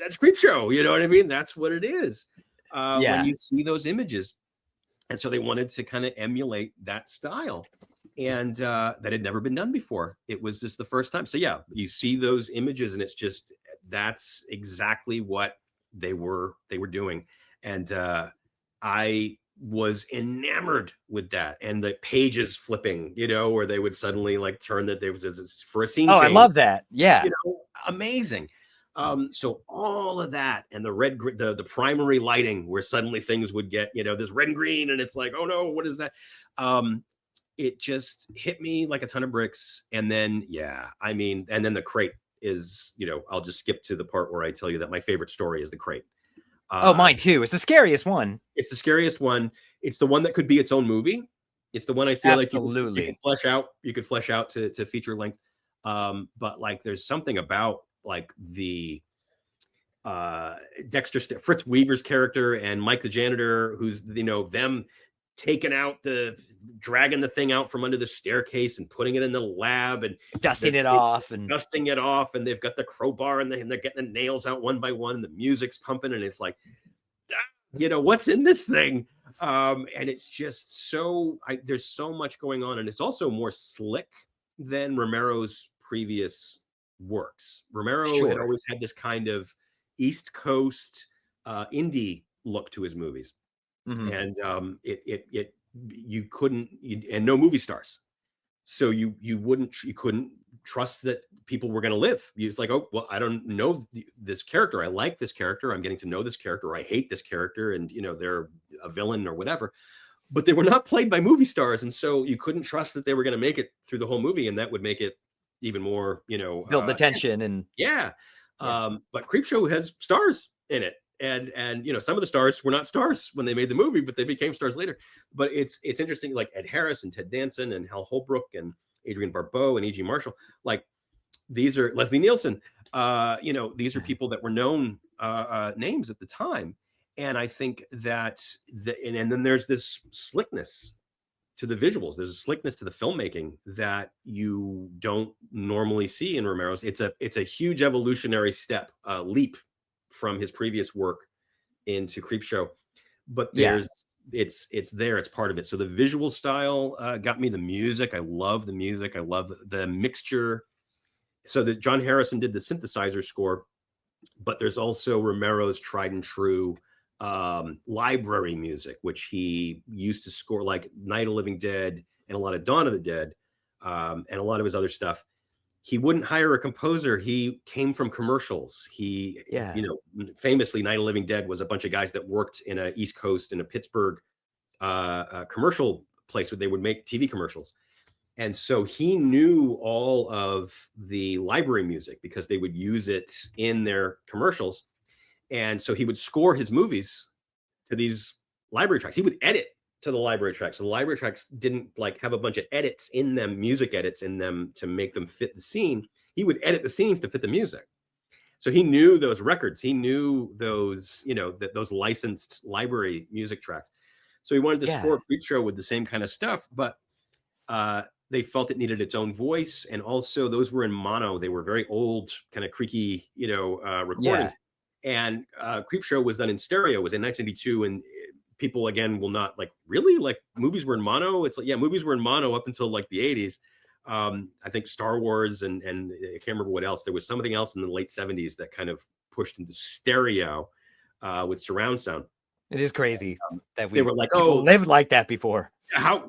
that's Creepshow. You know what I mean? That's what it is. When you see those images. And so they wanted to kind of emulate that style. And that had never been done before. It was just the first time. So yeah, you see those images and it's just, that's exactly what they were doing. And I was enamored with that. And the pages flipping, you know, where they would suddenly like turn that there was for a scene. Oh, change. I love that. Yeah. You know, amazing. So all of that and the primary lighting where suddenly things would get, you know, this red and green and it's like, oh no, what is that? It just hit me like a ton of bricks. And then, yeah, I mean, and then the crate is, you know, I'll just skip to the part where I tell you that my favorite story is the crate. Oh, mine too. It's the scariest one. It's the scariest one. It's the one that could be its own movie. It's the one I feel like you can flesh out. You could flesh out to feature length. But like, there's something about like the Fritz Weaver's character and Mike the janitor, who's, you know, them dragging the thing out from under the staircase and putting it in the lab and dusting it off, and they've got the crowbar and they're getting the nails out one by one and the music's pumping and it's like, you know, what's in this thing? And it's just there's so much going on, and it's also more slick than Romero's previous works. Romero had always had this kind of East Coast indie look to his movies. Mm-hmm. And you couldn't, and no movie stars, so you couldn't trust that people were going to live. It's like, oh well, I don't know this character. I like this character. I'm getting to know this character. I hate this character, and you know they're a villain or whatever. But they were not played by movie stars, and so you couldn't trust that they were going to make it through the whole movie, and that would make it even more, you know, build the tension and yeah. But Creepshow has stars in it. And you know, some of the stars were not stars when they made the movie, but they became stars later. But it's interesting, like Ed Harris and Ted Danson and Hal Holbrook and Adrienne Barbeau and E.G. Marshall. Like these are Leslie Nielsen. You know, these are people that were known names at the time. And I think that and then there's this slickness to the visuals. There's a slickness to the filmmaking that you don't normally see in Romero's. It's a huge evolutionary leap from his previous work into Creepshow, but it's there, it's part of it. So the visual style got me. The music, I love the music. I love the mixture. So that John Harrison did the synthesizer score, but there's also Romero's tried and true library music, which he used to score like Night of the Living Dead and a lot of Dawn of the Dead, and a lot of his other stuff. He wouldn't hire a composer. He came from commercials. You know, famously, Night of the Living Dead was a bunch of guys that worked in a East Coast, in a Pittsburgh commercial place where they would make TV commercials. And so he knew all of the library music because they would use it in their commercials. And so he would score his movies to these library tracks. He would edit to the library tracks. So the library tracks didn't like have a bunch of edits in them, music edits in them to make them fit the scene. He would edit the scenes to fit the music. So he knew those records. He knew those, you know, those licensed library music tracks. So he wanted to score Creepshow with the same kind of stuff, but they felt it needed its own voice. And also those were in mono. They were very old, kind of creaky, you know, recordings. Yeah. And Creepshow was done in stereo, was in 1982. And people, again, will not like, really? Like movies were in mono? It's like, yeah, movies were in mono up until like the 80s. I think Star Wars and I can't remember what else. There was something else in the late 70s that kind of pushed into stereo with surround sound. It is crazy that they were like, lived like that before. How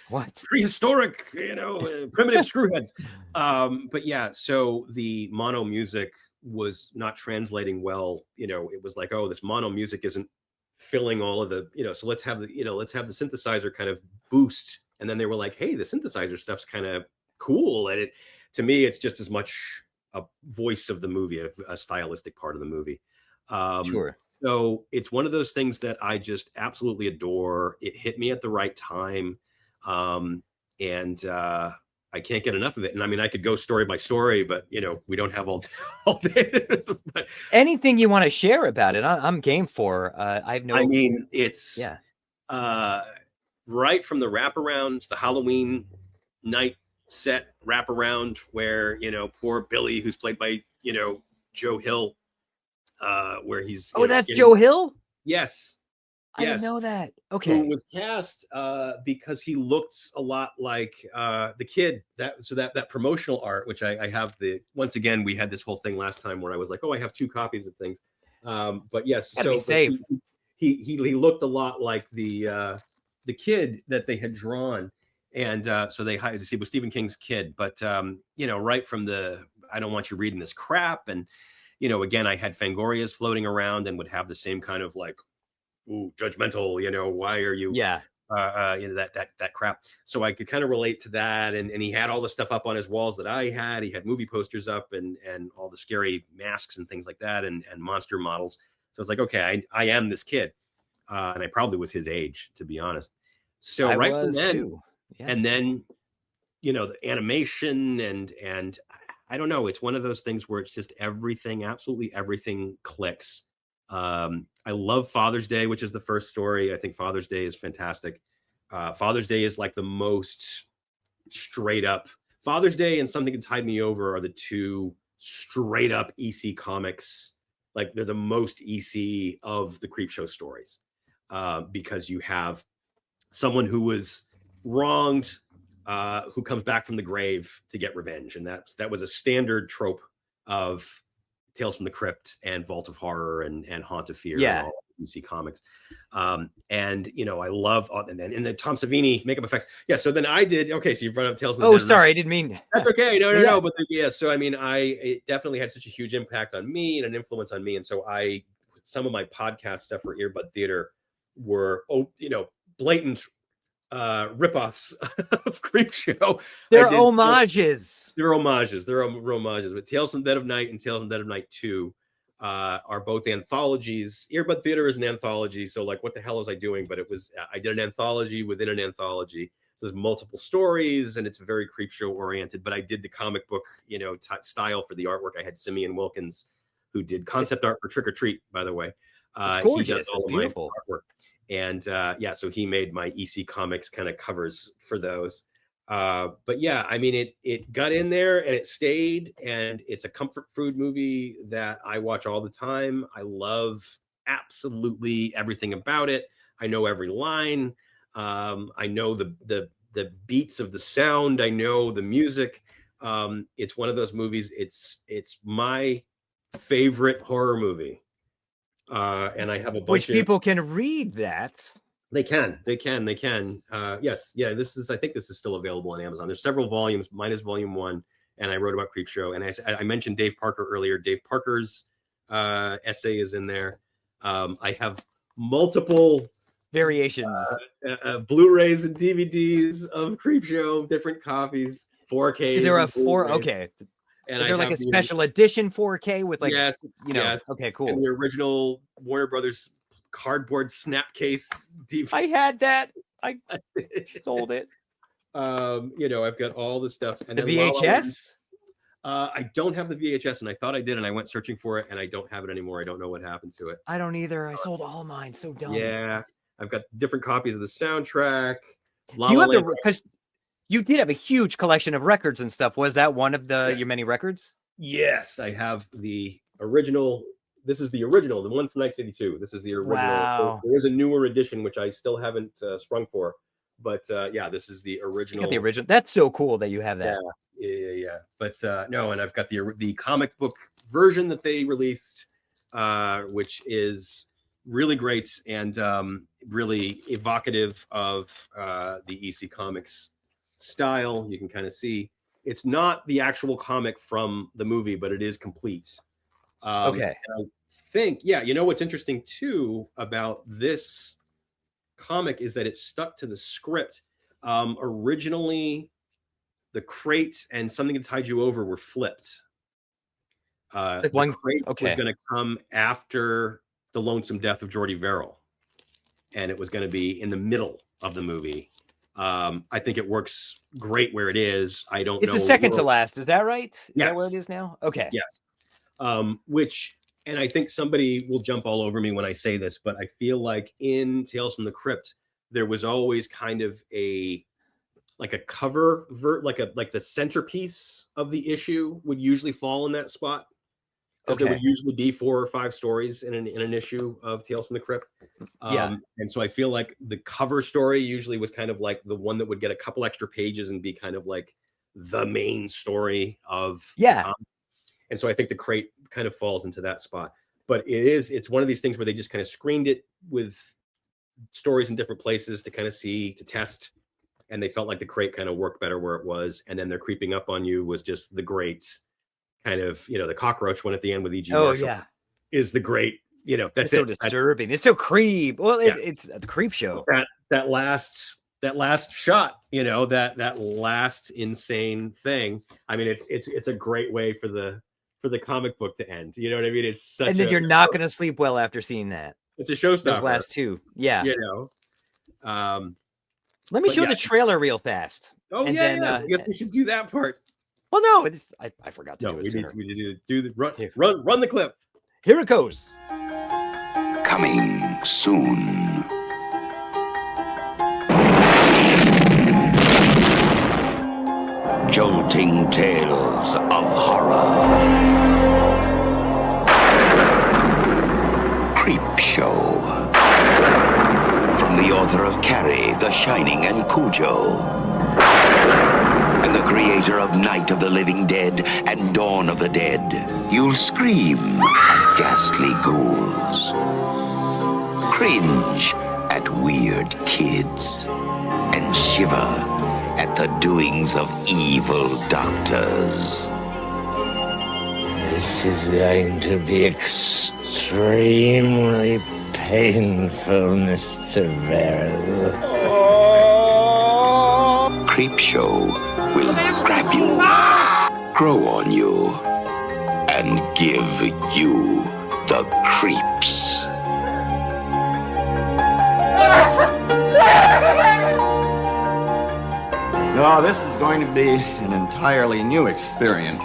what prehistoric, you know, primitive screwheads. But yeah, so the mono music was not translating well. You know, it was like, oh, this mono music isn't filling all of the, so let's have the synthesizer kind of boost. And then they were like, hey, the synthesizer stuff's kind of cool. And to me, it's just as much a voice of the movie, a stylistic part of the movie. Sure. So it's one of those things that I just absolutely adore. It hit me at the right time. And I can't get enough of it. And I mean, I could go story by story, but we don't have all day. But anything you want to share about it, I'm game for. I mean, it's right from the wraparound, the Halloween night set wraparound, where poor Billy, who's played by Joe Hill, where he's that's Joe Hill. Yes. I didn't know that. Okay. Who was cast because he looks a lot like the kid that promotional art, which I have once again, we had this whole thing last time where I was like, oh, I have 2 copies of things. But yes, gotta be safe. He looked a lot like the kid that they had drawn. And so they hired to see with Stephen King's kid, but right from I don't want you reading this crap. And, again, I had Fangorias floating around and would have the same kind of like, ooh, judgmental, why are you, that crap. So I could kind of relate to that. And he had all the stuff up on his walls that I had. He had movie posters up and all the scary masks and things like that and monster models. So it's like, okay, I am this kid. And I probably was his age, to be honest. So I right from then, too. Yeah. And then, the animation and I don't know, it's one of those things where it's just absolutely everything clicks. I love Father's Day, which is the first story. I think Father's Day is fantastic. Father's Day is like the most straight up. Father's Day and Something to Tide Me Over are the 2 straight up EC comics. Like they're the most EC of the Creepshow stories, because you have someone who was wronged, who comes back from the grave to get revenge. And that was a standard trope of Tales from the Crypt and Vault of Horror and Haunt of Fear. Yeah. And all DC comics. And I love, and then Tom Savini makeup effects. Yeah. So then I did, okay. So you brought up Tales from the Dead. Sorry. I didn't mean. That's okay. No. But so, I mean, it definitely had such a huge impact on me and an influence on me. And so some of my podcast stuff for Earbud Theater were, blatant ripoffs of Creepshow. They're homages. They're homages. But Tales from the Dead of Night and Tales from the Dead of Night 2 are both anthologies. Earbud Theater is an anthology, so like, what the hell was I doing? But I did an anthology within an anthology. So there's multiple stories, and it's very Creepshow oriented. But I did the comic book, style for the artwork. I had Simeon Wilkins, who did concept art for Trick or Treat, by the way. It's gorgeous. He does all it's beautiful. my artwork. And so he made my EC Comics kind of covers for those. But yeah, I mean, it got in there and it stayed, and it's a comfort food movie that I watch all the time. I love absolutely everything about it. I know every line. I know the beats of the sound. I know the music. It's one of those movies. It's my favorite horror movie. And I have a bunch which people can read that. They can. Yes. Yeah. I think this is still available on Amazon. There's several volumes. Mine is volume 1. And I wrote about Creepshow. And I mentioned Dave Parker earlier. Dave Parker's essay is in there. I have multiple variations, Blu-rays and DVDs of Creepshow, different copies, 4K. Is there a 4? Okay. And is there like a special edition 4K with like, yes. Okay, cool. And the original Warner Brothers cardboard snapcase DVD. I had that. I sold it. I've got all the stuff. And the VHS? I don't have the VHS, and I thought I did, and I went searching for it, and I don't have it anymore. I don't know what happened to it. I don't either. I sold all mine. So dumb. Yeah. I've got different copies of the soundtrack. Do you have because you did have a huge collection of records and stuff. Was that one of your many records? Yes, I have the original. This is the original, the one from 1982. This is the original. Wow. There's a newer edition, which I still haven't sprung for. But this is the original. You got the original. That's so cool that you have that. Yeah. But no, and I've got the comic book version that they released, which is really great and really evocative of the EC Comics style. You can kind of see it's not the actual comic from the movie, but it is complete. Okay. I think, yeah, you know what's interesting too about this comic is that it stuck to the script. Originally, the crate and Something to Tide You Over were flipped. The crate was going to come after The Lonesome Death of Jordy Verrill, and it was going to be in the middle of the movie. I think it works great where it is. I don't know. It's the second to last. Is that right? Is yes. that where it is now? Okay. Yes. And I think somebody will jump all over me when I say this, but I feel like in Tales from the Crypt, there was always kind of a cover, like the centerpiece of the issue would usually fall in that spot. Because there would usually be 4 or 5 stories in an issue of Tales from the Crypt. And so I feel like the cover story usually was kind of like the one that would get a couple extra pages and be kind of like the main story of and so I think the crate kind of falls into that spot. But it's one of these things where they just kind of screened it with stories in different places to kind of to test. And they felt like the crate kind of worked better where it was. And then They're Creeping Up on You was just the great kind of, the cockroach one at the end with E.G. Marshall is the great, that's so disturbing. It's so creep. Well, it's a creep show. That last shot, that last insane thing. I mean, it's a great way for the comic book to end. You know what I mean? It's such and then you're not going to sleep well after seeing that. It's a showstopper. Those last 2. Yeah. Let me show the trailer real fast. Oh, and then, I guess we should do that part. Well, no, I forgot to do it. We need to do the run the clip. Here it goes. Coming soon. Jolting tales of horror. Creepshow. From the author of Carrie, The Shining, and Cujo. And the creator of Night of the Living Dead and Dawn of the Dead. You'll scream at ghastly ghouls. Cringe at weird kids. And shiver at the doings of evil doctors. This is going to be extremely painful, Mr. Verrill. Creepshow will grab you, grow on you, and give you the creeps. No, this is going to be an entirely new experience.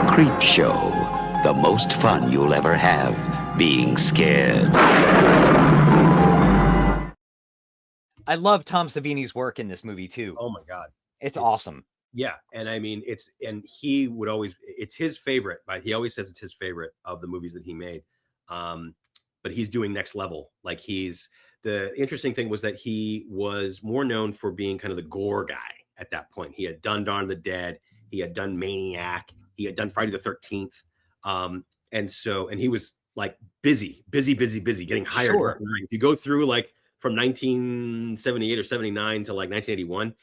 Creepshow, the most fun you'll ever have being scared. I love Tom Savini's work in this movie too. Oh my God. It's awesome. Yeah. And I mean, it's his favorite, but he always says it's his favorite of the movies that he made. But he's doing next level. Like the interesting thing was that he was more known for being kind of the gore guy at that point. He had done Dawn of the Dead. He had done Maniac. He had done Friday the 13th. And he was like busy, getting hired. Sure. If you go through like from 1978 or 79 to like 1981,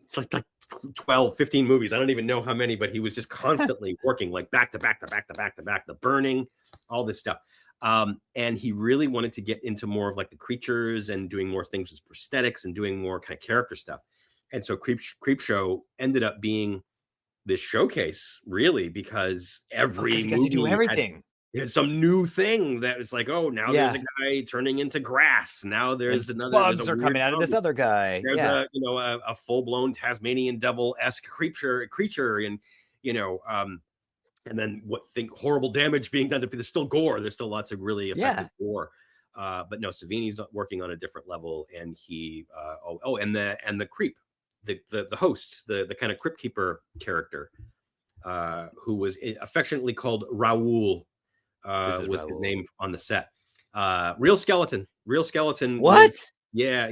it's like 12, 15 movies. I don't even know how many, but he was just constantly working like back to back. The Burning, all this stuff. And he really wanted to get into more of like the creatures and doing more things with prosthetics and doing more kind of character stuff. And so Creepshow ended up being this showcase, really, because every movie to do everything. Had some new thing that was like, oh, now there's a guy turning into grass. Now there's another bugs are coming out of this other guy. There's a full-blown Tasmanian devil-esque creature, and and then horrible damage being done to people. There's still gore. There's still lots of really effective gore. But no, Savini's working on a different level, and he and the creep, the host, the kind of crypt keeper character, who was affectionately called Raoul, was his name on the set. Real skeleton. What? Yeah.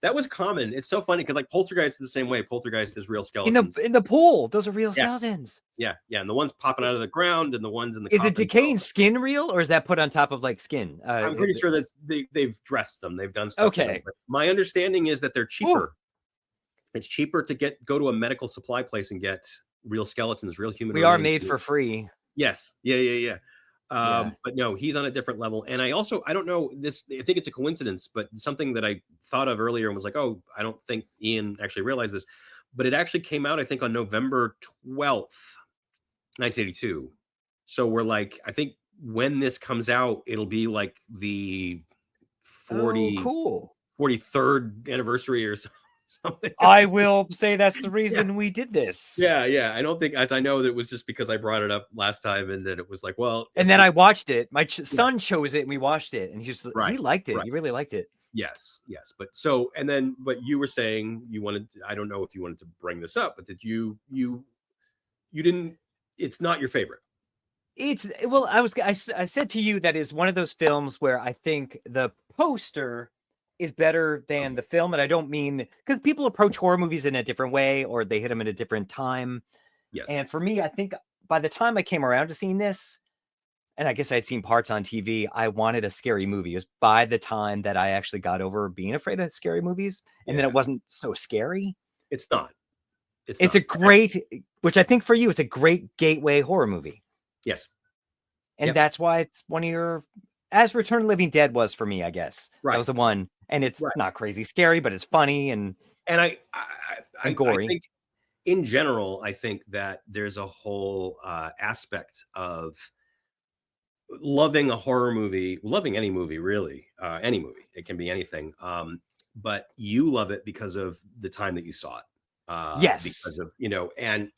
That was common. It's so funny because like Poltergeist is the same way. Poltergeist is real skeletons in the pool. Those are real skeletons. Yeah, and the ones popping out of the ground and the ones in the. Is it decaying skin real, or is that put on top of like skin? I'm pretty sure that they've dressed them. They've done stuff. Okay. My understanding is that they're cheaper. Ooh. It's cheaper to go to a medical supply place and get real skeletons, real human. We are remains. made for free. Yes. Yeah. Yeah. But no, he's on a different level. And I don't know this, I think it's a coincidence, but something that I thought of earlier and was like, oh, I don't think Ian actually realized this, but it actually came out, I think, on November 12th, 1982. So we're like, I think when this comes out, it'll be like the 43rd anniversary or something. I will say that's the reason we did this. Yeah. I don't think, as I know that it was just because I brought it up last time and then it was like, well. And then I watched it. My son chose it and we watched it and he liked it. Right. He really liked it. Yes. But so, and then, but you were saying you wanted, I don't know if you wanted to bring this up, but that you didn't, it's not your favorite. I said to you that is one of those films where I think the poster is better than the film. And I don't mean, because people approach horror movies in a different way or they hit them at a different time. Yes. And for me, I think by the time I came around to seeing this, and I guess I'd seen parts on TV, I wanted a scary movie. It was by the time that I actually got over being afraid of scary movies. And then it wasn't so scary. It's not. It's a great, which I think for you, it's a great gateway horror movie. Yes. And that's why it's one of your, as Return of the Living Dead was for me, I guess. Right. That was the one. And it's not crazy scary, but it's funny and I gory. I think in general, I think that there's a whole aspect of loving a horror movie, loving any movie, really, any movie. It can be anything. But you love it because of the time that you saw it. Yes. Because of, and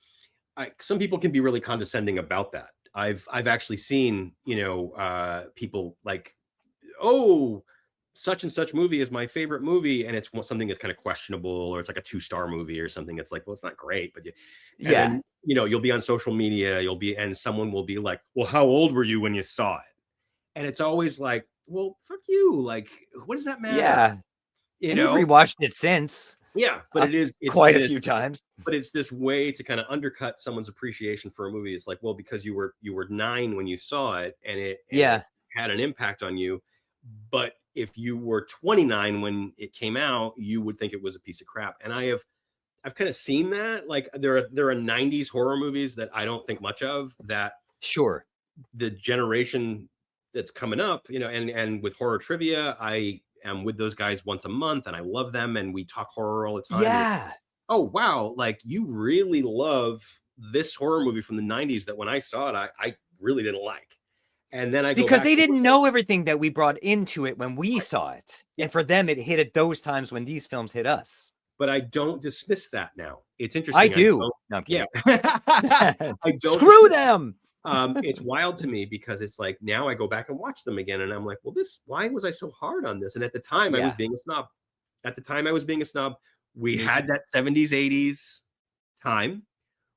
some people can be really condescending about that. I've actually seen, people like, oh, such and such movie is my favorite movie, and it's something that's kind of questionable, or it's like a 2-star movie or something. It's like, well, it's not great, but then, you'll be on social media, and someone will be like, well, how old were you when you saw it? And it's always like, well, fuck you. Like, what does that matter? Yeah. You've rewatched it since. Yeah, but it's quite a few times. But it's this way to kind of undercut someone's appreciation for a movie. It's like, well, because you were 9 when you saw it, and it had an impact on you. But if you were 29 when it came out, you would think it was a piece of crap. And I've kind of seen that. Like there are 90s horror movies that I don't think much of, that the generation that's coming up, and with horror trivia, I am with those guys once a month and I love them and we talk horror all the time. Yeah. Oh, wow. Like you really love this horror movie from the 90s that when I saw it, I really didn't like. And then because they didn't know everything that we brought into it when we saw it. And for them, it hit at those times when these films hit us. But I don't dismiss that now. It's interesting. I do. No, I'm kidding. I don't. Screw them. It's wild to me because it's like now I go back and watch them again and I'm like, well, why was I so hard on this? And at the time I was being a snob. We had that 70s, 80s time.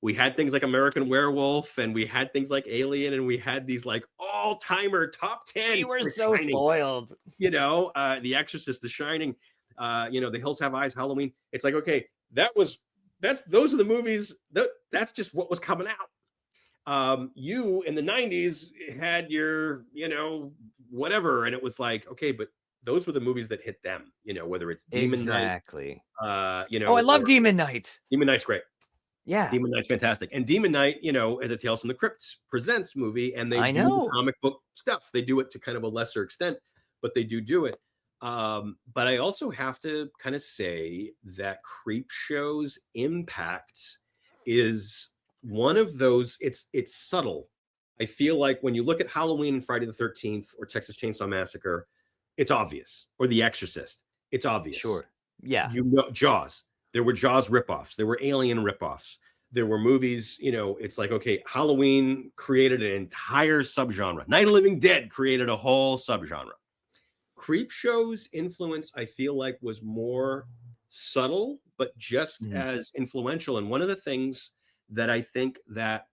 We had things like American Werewolf and we had things like Alien and we had these like all-timer top 10. We were so spoiled. The Exorcist, The Shining, The Hills Have Eyes, Halloween. It's like, okay, those are the movies. That's just what was coming out. You in the 90s had your, whatever. And it was like, okay, but those were the movies that hit them, whether it's Demon Night. I love Demon Night. Demon Night's great. Yeah. Demon Knight's fantastic. And Demon Knight, as a Tales from the Crypt Presents movie, and they do the comic book stuff. They do it to kind of a lesser extent, but they do it. But I also have to kind of say that Creepshow's impact is one of those, it's subtle. I feel like when you look at Halloween and Friday the 13th or Texas Chainsaw Massacre, it's obvious. Or The Exorcist, it's obvious. Sure. Yeah. Jaws. There were Jaws ripoffs. There were Alien ripoffs. There were movies, it's like, okay, Halloween created an entire subgenre. Night of the Living Dead created a whole subgenre. Creepshow's influence, I feel like, was more subtle, but just as influential. And one of the things that I think that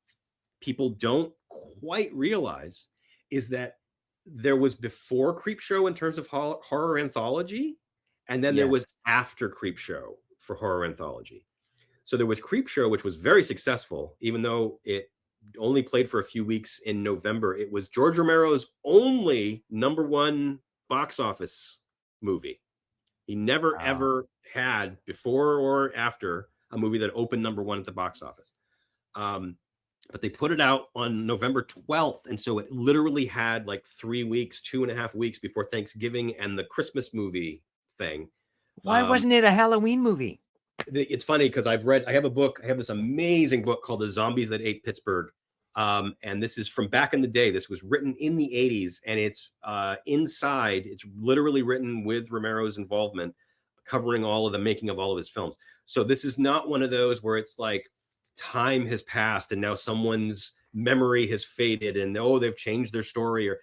people don't quite realize is that there was before Creepshow in terms of horror anthology, and then there was after Creepshow for horror anthology. So there was Creepshow, which was very successful, even though it only played for a few weeks in November. It was George Romero's only #1 box office movie. He never, ever had, before or after, a movie that opened #1 at the box office. But they put it out on November 12th. And so it literally had like 3 weeks, 2.5 weeks before Thanksgiving and the Christmas movie thing. Why wasn't it a Halloween movie? It's funny because I have a book. I have this amazing book called The Zombies That Ate Pittsburgh. And this is from back in the day. This was written in the 80s, and it's inside. It's literally written with Romero's involvement, covering all of the making of all of his films. So this is not one of those where it's like time has passed and now someone's memory has faded and they've changed their story, or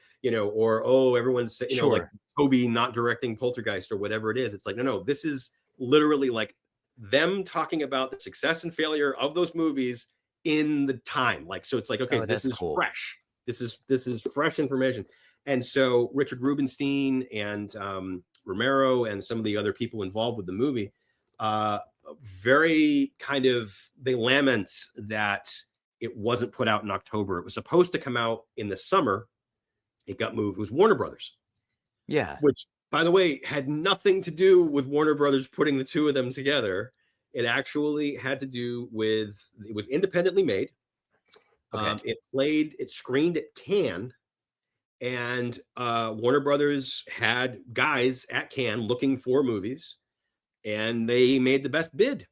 everyone's like Toby not directing Poltergeist or whatever it is. It's like no, this is literally like them talking about the success and failure of those movies in the time. Like, so it's like, okay, this is cool. Fresh. This is fresh information. And so Richard Rubenstein and Romero and some of the other people involved with the movie, they lament that it wasn't put out in October. It was supposed to come out in the summer. It got moved. It was Warner Brothers. Yeah. Which, by the way, had nothing to do with Warner Brothers putting the two of them together. It actually had to do with, it was independently made. Okay. It screened at Cannes, and Warner Brothers had guys at Cannes looking for movies, and they made the best bid.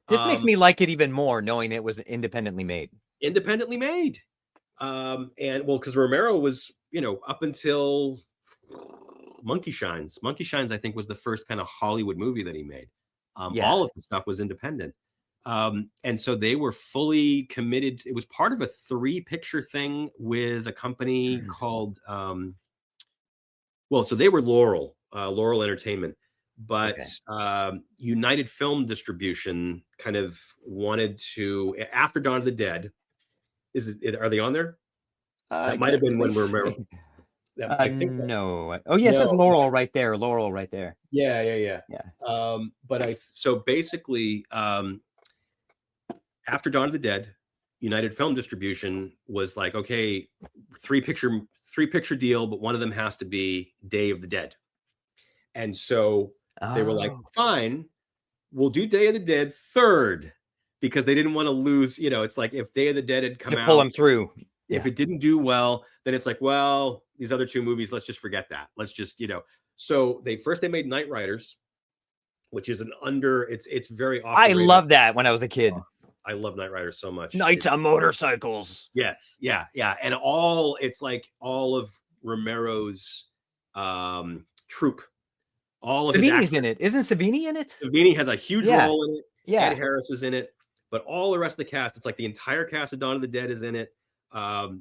This makes me like it even more, knowing it was independently made. Independently made. Because Romero was, up until Monkey Shines. Monkey Shines, I think, was the first kind of Hollywood movie that he made. All of the stuff was independent. And so they were fully committed. It was part of a 3-picture thing with a company called, so they were Laurel Entertainment, but United Film Distribution kind of wanted to, after Dawn of the Dead, are they on there? That might have been when Romero. I think no. Oh yes, it says Laurel right there. Laurel right there. Yeah. So basically, after Dawn of the Dead, United Film Distribution was like, okay, 3-picture deal, but one of them has to be Day of the Dead. And so they were like, fine, we'll do Day of the Dead third, because they didn't want to lose. It's like if Day of the Dead had come out, pull them through. If it didn't do well, then it's like, well, these other 2 movies, let's just forget that. Let's just, So they made Night Riders, which is it's very off. I love that when I was a kid. I love Night Riders so much. Knights on motorcycles. Yes. Yeah. And it's like all of Romero's troupe. All of Savini's in it. Isn't Savini in it? Savini has a huge role in it. Yeah. Ed Harris is in it. But all the rest of the cast, it's like the entire cast of Dawn of the Dead is in it.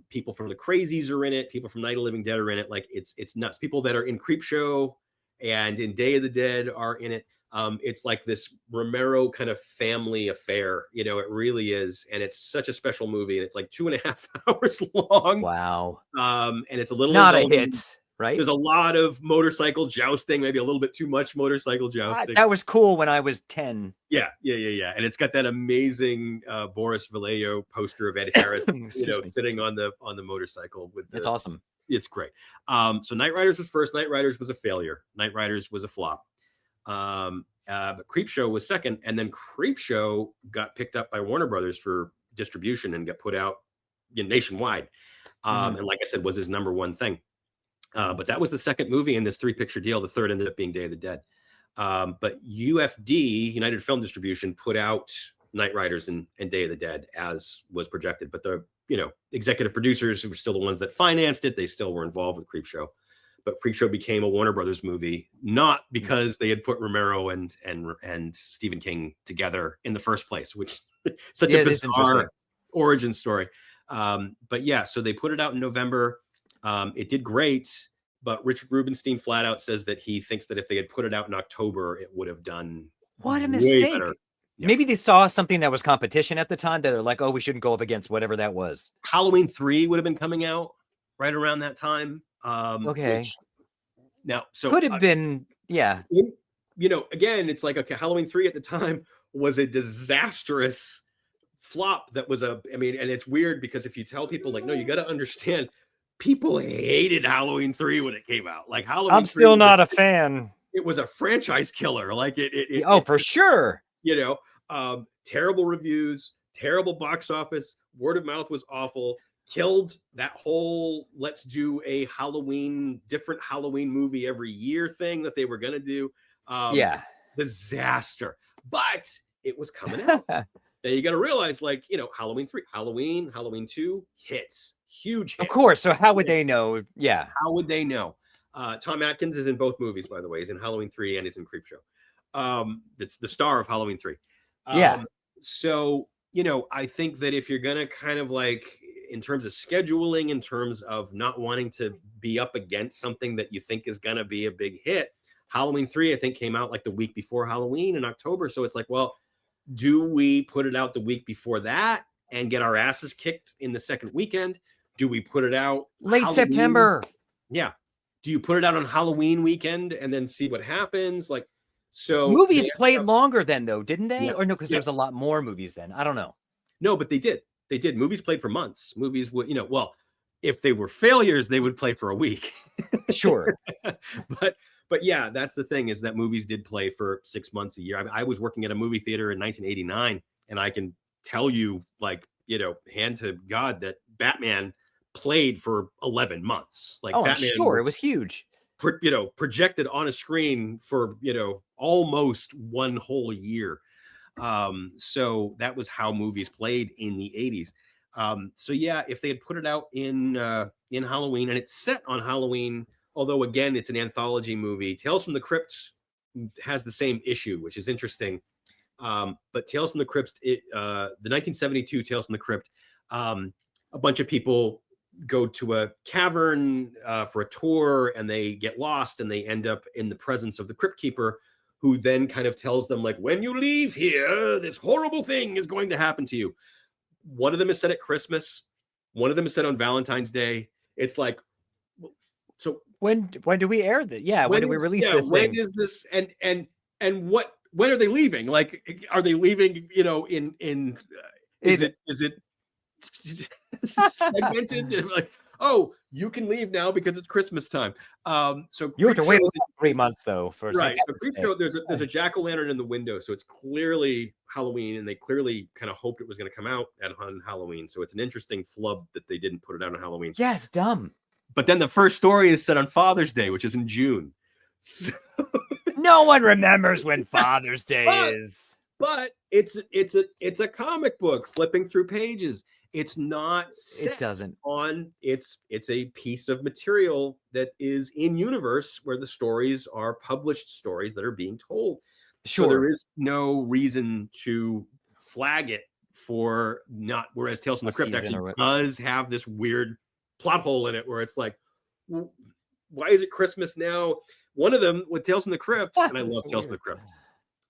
People from the Crazies are in it. People from Night of the Living Dead are in it. Like it's nuts. People that are in Creepshow and in Day of the Dead are in it. It's like this Romero kind of family affair. It really is. And it's such a special movie. And it's like 2.5 hours long. Wow. And it's a little not a hit, right? There's a lot of motorcycle jousting, maybe a little bit too much motorcycle jousting. That was cool when I was 10. Yeah. And it's got that amazing Boris Vallejo poster of Ed Harris, sitting on the motorcycle with. It's awesome. It's great. So Night Riders was first. Night Riders was a failure. Night Riders was a flop. But Creepshow was second, and then Creepshow got picked up by Warner Brothers for distribution and got put out nationwide. And like I said, was his number one thing. But that was the second movie in this 3-picture deal. The third ended up being Day of the Dead. But UFD, United Film Distribution, put out Night Riders and Day of the Dead as was projected. But the executive producers were still the ones that financed it. They still were involved with Creepshow. But Creepshow became a Warner Brothers movie, not because they had put Romero and Stephen King together in the first place, which such a bizarre origin story. But yeah, so they put it out in November. It did great, but Richard Rubenstein flat out says that he thinks that if they had put it out in October, it would have done what a mistake. Better. Yeah. Maybe they saw something that was competition at the time that they're like, oh, we shouldn't go up against whatever that was. Halloween 3 would have been coming out right around that time. Okay. Now, so could have been, yeah. Again, it's like, okay, Halloween 3 at the time was a disastrous flop. That was and it's weird because if you tell people like, no, you got to understand, people hated Halloween 3 when it came out. Like Halloween, I'm still not a fan. It was a franchise killer. Like it for sure. Terrible reviews. terrible box office. Word of mouth was awful. Killed that whole let's do a different Halloween movie every year thing that they were going to do. Disaster. But it was coming out. Now you got to realize, like, you know, Halloween 3, Halloween 2 hits. Huge hits. Of course. So how would they know? Yeah. How would they know? Tom Atkins is in both movies, by the way. He's in Halloween 3 and he's in Creepshow. That's the star of Halloween 3. So, you know, I think that if you're going to kind of like, in terms of scheduling, in terms of not wanting to be up against something that you think is going to be a big hit, Halloween 3, I think, came out like the week before Halloween in October. So it's like, well, do we put it out the week before that and get our asses kicked in the second weekend? Do we put it out late Halloween? September? Yeah. Do you put it out on Halloween weekend and then see what happens? Like, so movies played longer then, though, didn't they? Yeah. Or no, because there's a lot more movies then. I don't know. No, but they did. They did. Movies played for months. Movies would, you know, well, if they were failures, they would play for a week. Sure. But yeah, that's the thing, is that movies did play for 6 months a year. I was working at a movie theater in 1989, and I can tell you, like, you know, hand to God, that Batman played for 11 months. Like, Batman, sure, it was huge. You know, projected on a screen for, you know, almost one whole year. So that was how movies played in the 80s. So yeah, if they had put it out in Halloween, and it's set on Halloween, although again, it's an anthology movie. Tales from the Crypt has the same issue, which is interesting. But Tales from the Crypt, the 1972 Tales from the Crypt, a bunch of people go to a cavern for a tour, and they get lost, and they end up in the presence of the Crypt Keeper, who then kind of tells them, like, when you leave here, this horrible thing is going to happen to you. One of them is set at Christmas. One of them is set on Valentine's Day. It's like, so when do we air that? Yeah, when do we release this thing? When is this? And what? When are they leaving? Like, are they leaving? You know, is it segmented? Like, oh, you can leave now because it's Christmas time. So you have to wait 3 months though for right. So Creepshow, there's a jack-o'-lantern in the window, so it's clearly Halloween, and they clearly kind of hoped it was going to come out on Halloween. So it's an interesting flub that they didn't put it out on Halloween. Yeah, it's dumb. But then the first story is set on Father's Day, which is in June. So... No one remembers when Father's Day is. But it's a comic book flipping through pages. It's not set. It doesn't. It's a piece of material that is in universe, where the stories are published stories that are being told. Sure. So there is no reason to flag it for not. Whereas Tales from the Crypt actually does have this weird plot hole in it, where it's like, why is it Christmas now? One of them with Tales from the Crypt, and I love Tales from the Crypt.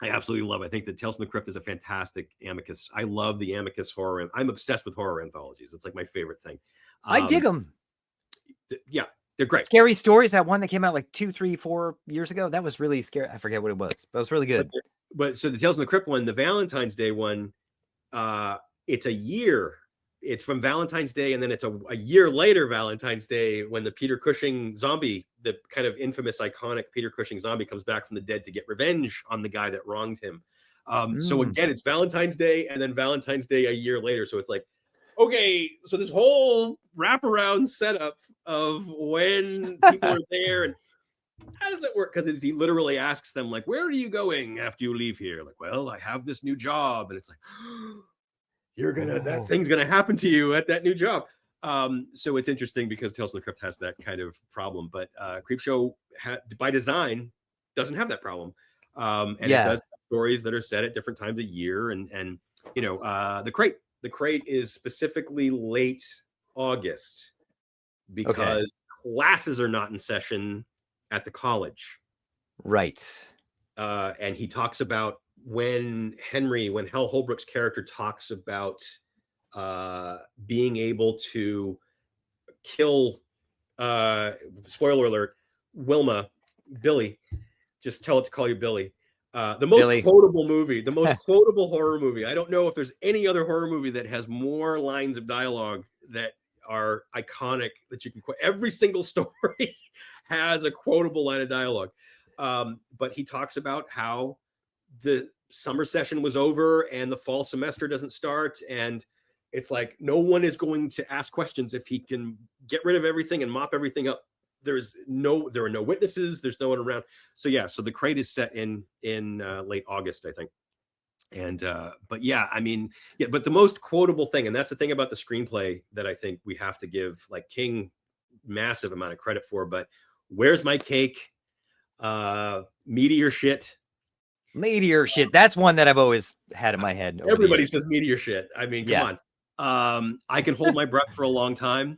I absolutely love it. I think that Tales from the Crypt is a fantastic Amicus. I love the Amicus horror. I'm obsessed with horror anthologies. It's like my favorite thing. I dig them. Yeah, they're great. Scary Stories, that one that came out like 2, 3, 4 years ago. That was really scary. I forget what it was, but it was really good. But so the Tales from the Crypt one, the Valentine's Day one, it's a year. It's from Valentine's Day, and then it's a year later, Valentine's Day, when the Peter Cushing zombie, the kind of infamous, iconic Peter Cushing zombie, comes back from the dead to get revenge on the guy that wronged him. So again, it's Valentine's Day, and then Valentine's Day a year later. So it's like, okay, so this whole wraparound setup of when people are there, and how does it work? Because he literally asks them, like, where are you going after you leave here? Like, well, I have this new job. And it's like, that thing's gonna happen to you at that new job. So it's interesting because Tales from the Crypt has that kind of problem, but Creepshow by design doesn't have that problem. And it does have stories that are set at different times of year, and you know, the crate is specifically late August because classes are not in session at the college, right? And he talks about when Hal Holbrook's character talks about being able to kill, spoiler alert, Billy, just tell it to call you Billy. The most quotable movie, the most quotable horror movie. I don't know if there's any other horror movie that has more lines of dialogue that are iconic that you can quote. Every single story has a quotable line of dialogue. But he talks about how the summer session was over and the fall semester doesn't start, and it's like no one is going to ask questions if he can get rid of everything and mop everything up. There are no witnesses. There's no one around. So yeah, so the crate is set in late August, I think. And but yeah, I mean, yeah, but the most quotable thing, and that's the thing about the screenplay that I think we have to give like King massive amount of credit for. But where's my cake? Meteor shit. Meteor shit. That's one that I've always had in my head. Everybody says meteor shit. I mean, come on. I can hold my breath for a long time.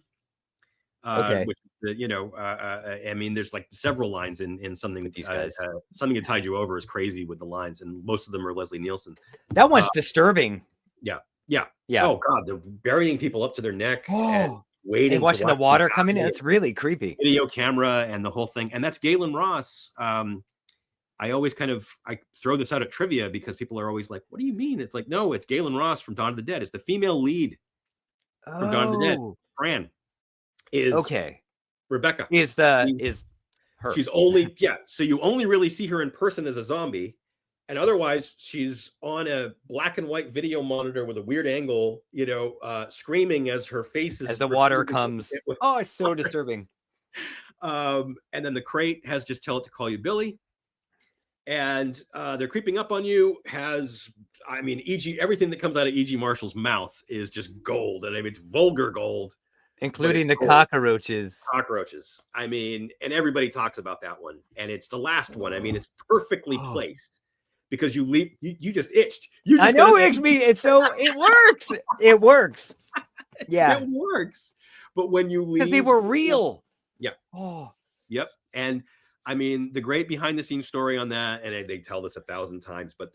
Okay. Which, I mean, there's like several lines in something with these guys. Something That Tied You Over is crazy with the lines, and most of them are Leslie Nielsen. That one's disturbing. Yeah. Oh God, they're burying people up to their neck and waiting, and watching the water come in. It's really creepy. Video camera and the whole thing, and that's Galen Ross. I always I throw this out at trivia because people are always like, "What do you mean?" It's like, no, it's Galen Ross from Dawn of the Dead. It's the female lead from Dawn of the Dead. Fran is Rebekah is her. She's only so you only really see her in person as a zombie, and otherwise she's on a black and white video monitor with a weird angle, screaming as her face is as the water comes. Oh, it's so disturbing. And then the crate has Just Tell It to Call You Billy, and they're creeping up on you. Everything that comes out of E.G. Marshall's mouth is just gold, and I mean it's vulgar gold. Including the cockroaches. I mean, and everybody talks about that one. And it's the last one. I mean, it's perfectly placed because you just itched. I know it itched me. It works. It works. Yeah. It works. But when you leave. Because they were real. Yeah. Oh. Yep. And I mean, the great behind the scenes story on that, and they tell this 1,000 times, but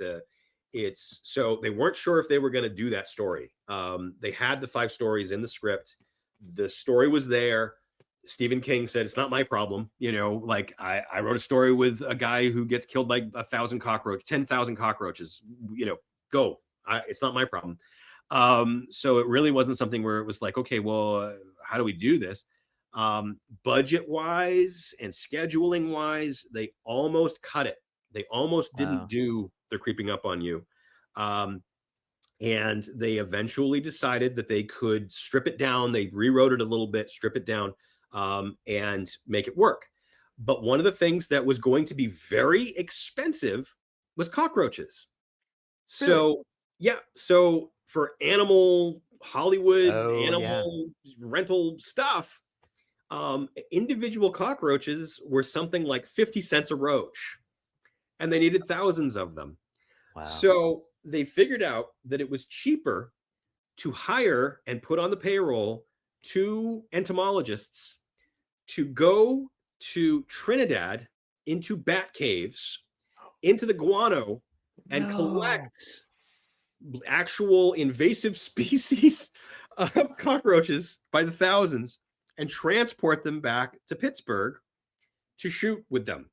so they weren't sure if they were going to do that story. They had the 5 stories in the script. The story was there. Stephen King said, it's not my problem. I wrote a story with a guy who gets killed by 10,000 cockroaches, go. It's not my problem. So it really wasn't something where it was like, okay, well, how do we do this? Budget wise and scheduling wise, they almost cut it. They almost didn't do They're Creeping Up on You. And they eventually decided that they could strip it down. They rewrote it a little bit, strip it down, and make it work. But one of the things that was going to be very expensive was cockroaches. So, so for animal Hollywood, rental stuff, individual cockroaches were something like 50 cents a roach, and they needed thousands of them. Wow. So they figured out that it was cheaper to hire and put on the payroll 2 entomologists to go to Trinidad into bat caves, into the guano, and collect actual invasive species of cockroaches by the thousands and transport them back to Pittsburgh to shoot with them.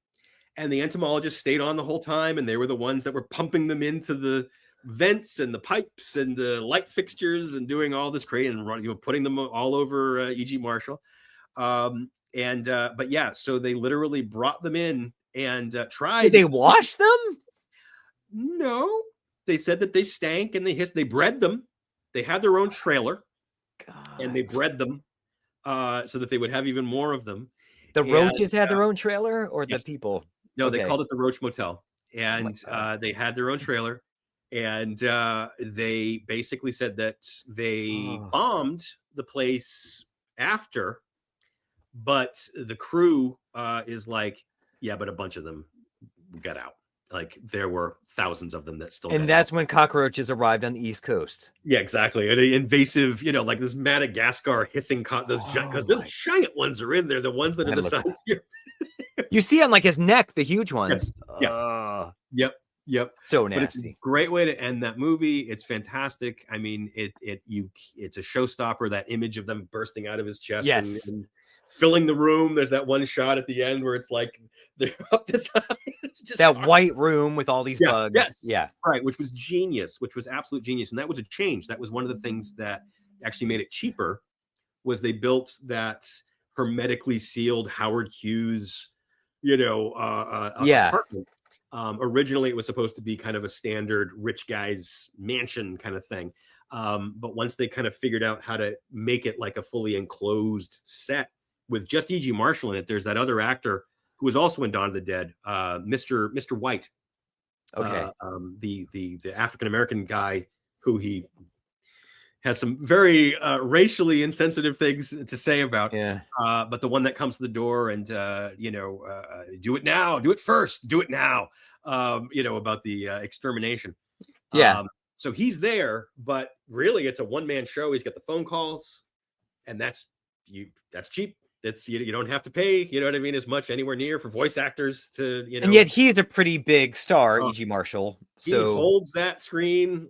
And the entomologists stayed on the whole time, and they were the ones that were pumping them into the vents and the pipes and the light fixtures and doing all this crazy and putting them all over E.G. Marshall. But yeah, so they literally brought them in and tried. Did they wash them? No, they said that they stank and they hissed. They bred them. They had their own trailer, and they bred them so that they would have even more of them. The roaches had their own trailer, or the people? No, they called it the Roach Motel, and they had their own trailer, and they basically said that they bombed the place after, but the crew is like, yeah, but a bunch of them got out. Like there were thousands of them that still. And that's when cockroaches arrived on the East Coast. Yeah, exactly. And invasive, like this Madagascar hissing, because the giant ones are in there. The ones that are the size. You see on like his neck, the huge ones. Yes. Yep. So nasty. But it's a great way to end that movie. It's fantastic. I mean, it's a showstopper. That image of them bursting out of his chest and filling the room. There's that one shot at the end where it's like they're up the side. It's just that white room with all these bugs. Yes. Yeah. Right. Which was genius, which was absolute genius. And that was a change. That was one of the things that actually made it cheaper, was they built that hermetically sealed Howard Hughes, apartment. Originally, it was supposed to be kind of a standard rich guy's mansion kind of thing. But once they kind of figured out how to make it like a fully enclosed set with just E.G. Marshall in it, there's that other actor who was also in Dawn of the Dead, Mr. White. Okay. The African-American guy who he has some very racially insensitive things to say about. Yeah. But the one that comes to the door and, do it now, do it first, do it now, about the extermination. Yeah. So he's there, but really it's a one-man show. He's got the phone calls, and that's cheap. That's you don't have to pay, you know what I mean, as much anywhere near for voice actors to, And yet he's a pretty big star, E.G. Marshall. So he holds that screen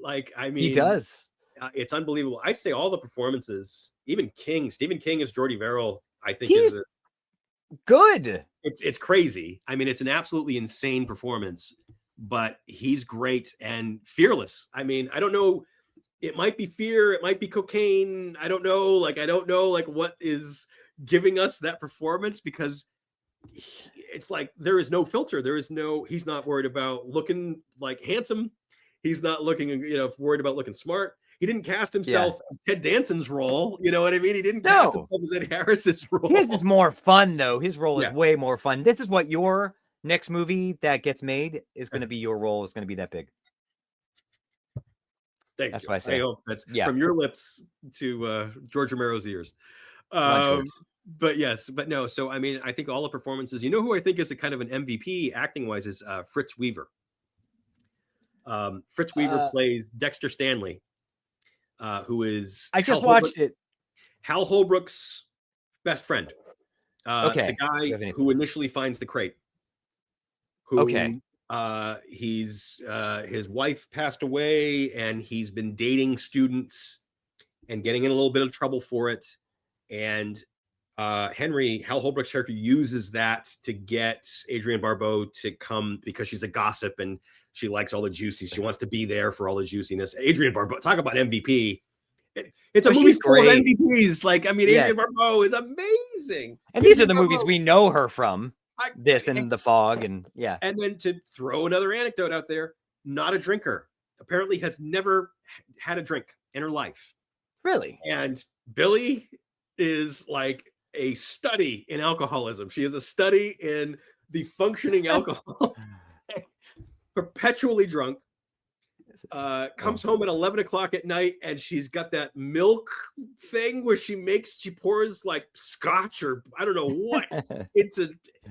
he does. It's unbelievable. I'd say all the performances, even Stephen King as Jordy Verrill, I think he's good. It's crazy. I mean, it's an absolutely insane performance, but he's great and fearless. I mean, I don't know. It might be fear. It might be cocaine. I don't know. I don't know what is giving us that performance, because it's like there is no filter. He's not worried about looking handsome. He's not worried about looking smart. He didn't cast himself as Ted Danson's role. You know what I mean? He didn't cast himself as Ed Harris's role. His is more fun, though. His role is way more fun. This is what your next movie that gets made is going to be. Your role is going to be that big. That's what I say. I hope that's from your lips to George Romero's ears. But no. So, I mean, I think all the performances, who I think is a kind of an MVP acting wise is Fritz Weaver. Fritz Weaver plays Dexter Stanley, who is I just watched it. Hal Holbrook's best friend. The guy who initially finds the crate. He's his wife passed away, and he's been dating students and getting in a little bit of trouble for it. And Hal Holbrook's character uses that to get Adrienne Barbeau to come because she's a gossip and she likes all the juicy. She wants to be there for all the juiciness. Adrienne Barbeau, talk about MVP. It's a movie full of MVPs. Adrienne Barbeau is amazing. And these are the movies we know her from. This and The Fog, and And then to throw another anecdote out there, not a drinker. Apparently has never had a drink in her life. Really? And Billy is like a study in alcoholism. She is a study in the functioning alcohol. Perpetually drunk. Comes home at 11 o'clock at night, and she's got that milk thing where she pours scotch or I don't know what.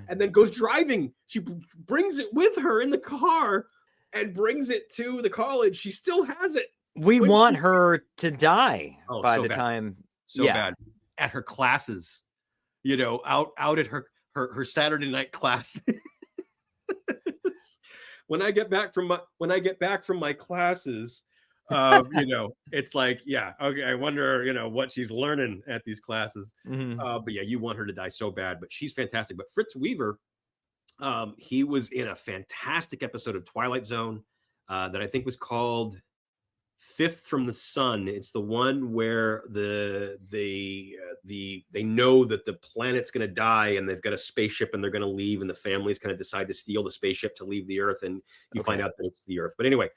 And then goes driving. She brings it with her in the car and brings it to the college. She still has it. We want her to die by the bad. time. So bad at her classes, out at her Saturday night class. When I get back from my classes, it's okay. I wonder, what she's learning at these classes. Mm-hmm. But you want her to die so bad, but she's fantastic. But Fritz Weaver, he was in a fantastic episode of Twilight Zone that I think was called Fifth from the Sun. It's the one where they know that the planet's going to die and they've got a spaceship and they're going to leave, and the families kind of decide to steal the spaceship to leave the Earth, and you find out that it's the Earth. But anyway,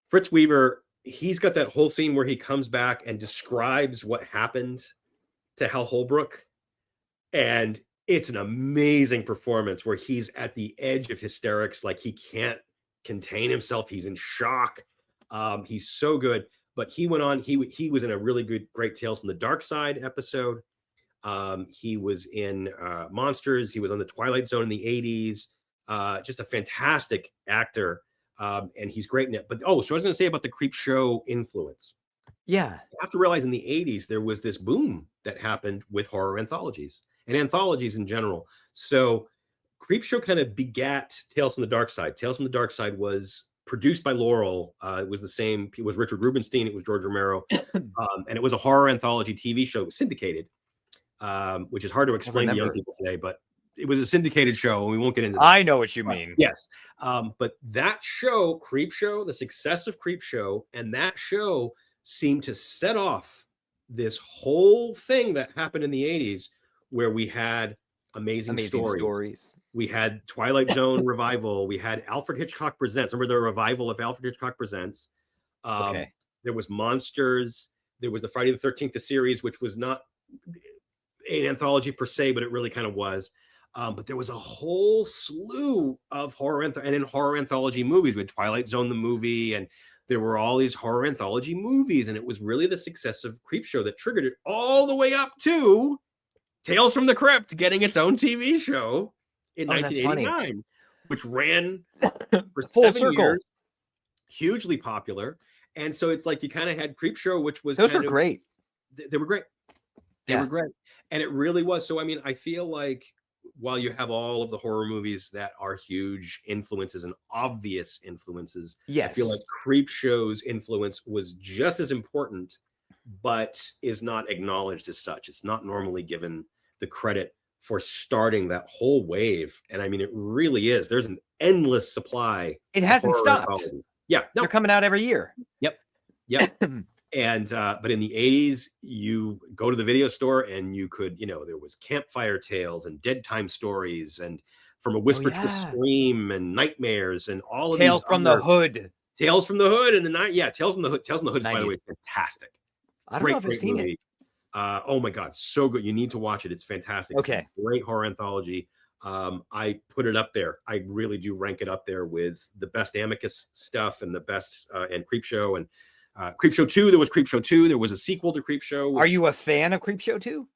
Fritz Weaver, he's got that whole scene where he comes back and describes what happened to Hal Holbrook, and it's an amazing performance where he's at the edge of hysterics, he can't contain himself. He's in shock. He's so good. But he went on. He was in a really great Tales from the Dark Side episode. He was in Monsters. He was on the Twilight Zone in the 80s. Just a fantastic actor. And he's great in it. But so I was going to say about the Creepshow influence. Yeah. You have to realize in the 80s, there was this boom that happened with horror anthologies and anthologies in general. So Creepshow kind of begat Tales from the Dark Side. Tales from the Dark Side was produced by Laurel. It was the same. It was Richard Rubenstein. It was George Romero. And it was a horror anthology TV show, syndicated, which is hard to explain to young people today, but it was a syndicated show, and we won't get into that. I know what you mean. Yes. But that show, Creepshow, the success of Creepshow, and that show seemed to set off this whole thing that happened in the 80s where we had amazing stories. We had Twilight Zone revival. We had Alfred Hitchcock Presents. Remember the revival of Alfred Hitchcock Presents? Okay. There was Monsters. There was the Friday the 13th, the series, which was not an anthology per se, but it really kind of was. But there was a whole slew of horror and in horror anthology movies with Twilight Zone, the movie, and there were all these horror anthology movies. And it was really the success of Creepshow that triggered it all the way up to Tales from the Crypt getting its own TV show in 1989, which ran for Full 7 circle. years, hugely popular. And so it's like you kind of had Creepshow, which was Those were great. They were great. They Yeah. were great. And it really was. So, I mean, I feel like while you have all of the horror movies that are huge influences and obvious influences, Yes. I feel like Creepshow's influence was just as important, but is not acknowledged as such. It's not normally given the credit for starting that whole wave. And I mean, it really is. There's an endless supply. It hasn't of horror stopped. anthologies. Yeah. No. They're coming out every year. Yep. And but in the 80s, you go to the video store and you could, there was Campfire Tales and Dead Time Stories and From a Whisper to a Scream and Nightmares and all of Tales these from the Hood. Tales from the Hood and the night. Yeah, Tales from the Hood. Tales from the Hood, by the way, is fantastic. I don't know if I've seen it. Oh my God, so good. You need to watch it. It's fantastic. Okay. Great horror anthology. I put it up there. I really do rank it up there with the best Amicus stuff and the best and Creepshow and Creepshow 2. There was Creepshow 2. There was a sequel to Creepshow. Are you a fan of Creepshow 2?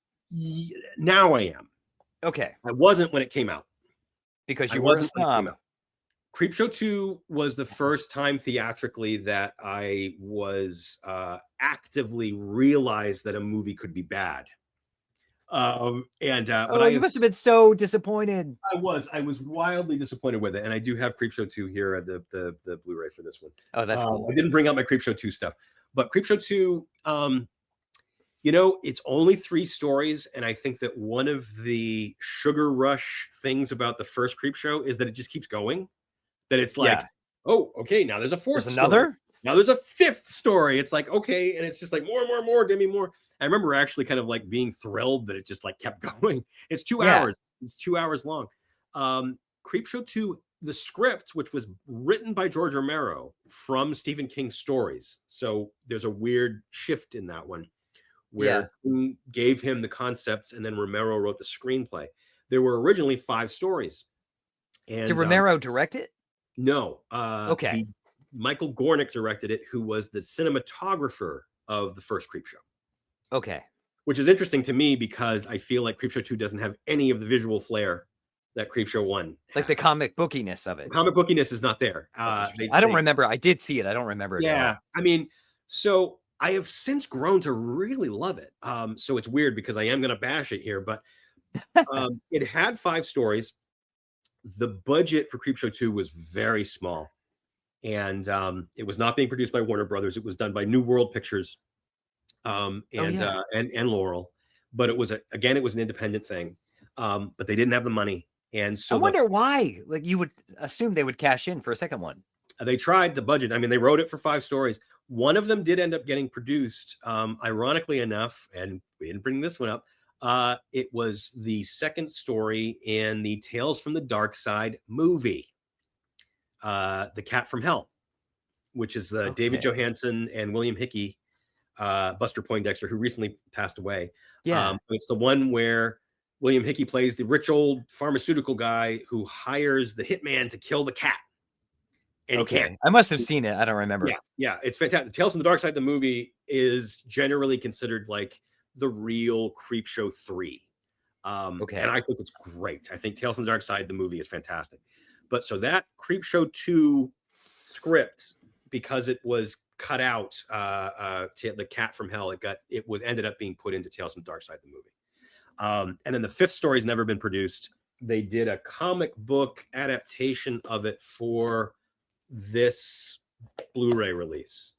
Now I am. Okay. I wasn't when it came out. Because you were a snob. Creepshow 2 was the first time theatrically that I was actively realized that a movie could be bad. But you must have been so disappointed. I was wildly disappointed with it, and I do have Creepshow 2 here at the Blu-ray for this one. Oh, that's cool. I didn't bring out my Creepshow 2 stuff, but Creepshow 2, it's only 3 stories, and I think that one of the sugar rush things about the first Creepshow is that it just keeps going. That it's like, oh, okay, now there's a 4th. There's another. Story. Now there's a 5th story. It's like, okay, and it's just like more, give me more. I remember actually kind of like being thrilled that it just like kept going. It's 2 hours. It's 2 hours long. Creepshow 2, the script, which was written by George Romero from Stephen King's stories. So there's a weird shift in that one where King gave him the concepts and then Romero wrote the screenplay. There were originally 5 stories. And did Romero direct it? No. Okay. Michael Gornick directed it, who was the cinematographer of the first Creepshow. Okay. Which is interesting to me because I feel like Creepshow 2 doesn't have any of the visual flair that Creepshow 1 had. Like the comic bookiness of it. The comic bookiness is not there. I don't remember. I did see it. I don't remember it. Yeah. I mean, so I have since grown to really love it. So it's weird because I am going to bash it here, but it had 5 stories. The budget for Creepshow 2 was very small. And it was not being produced by Warner Brothers. It was done by New World Pictures. And Laurel, but it was an independent thing, but they didn't have the money, and so I wonder why. Like you would assume they would cash in for a second one. They tried to budget. I mean, they wrote it for 5 stories. One of them did end up getting produced, ironically enough, and we didn't bring this one up. It was the second story in the Tales from the Dark Side movie, The Cat from Hell, which is David Johansen and William Hickey. Buster Poindexter, who recently passed away. It's the one where William Hickey plays the rich old pharmaceutical guy who hires the hitman to kill the cat. And I must have seen it. I don't remember. Yeah, it's fantastic. Tales from the Dark Side, the movie, is generally considered like the real Creepshow 3. And I think it's great. I think Tales from the Dark Side, the movie, is fantastic. But so that Creepshow 2 script, because it was cut out The Cat from Hell, ended up being put into Tales from the Dark Side, the movie. And then the 5th story's never been produced. They did a comic book adaptation of it for this Blu-ray release.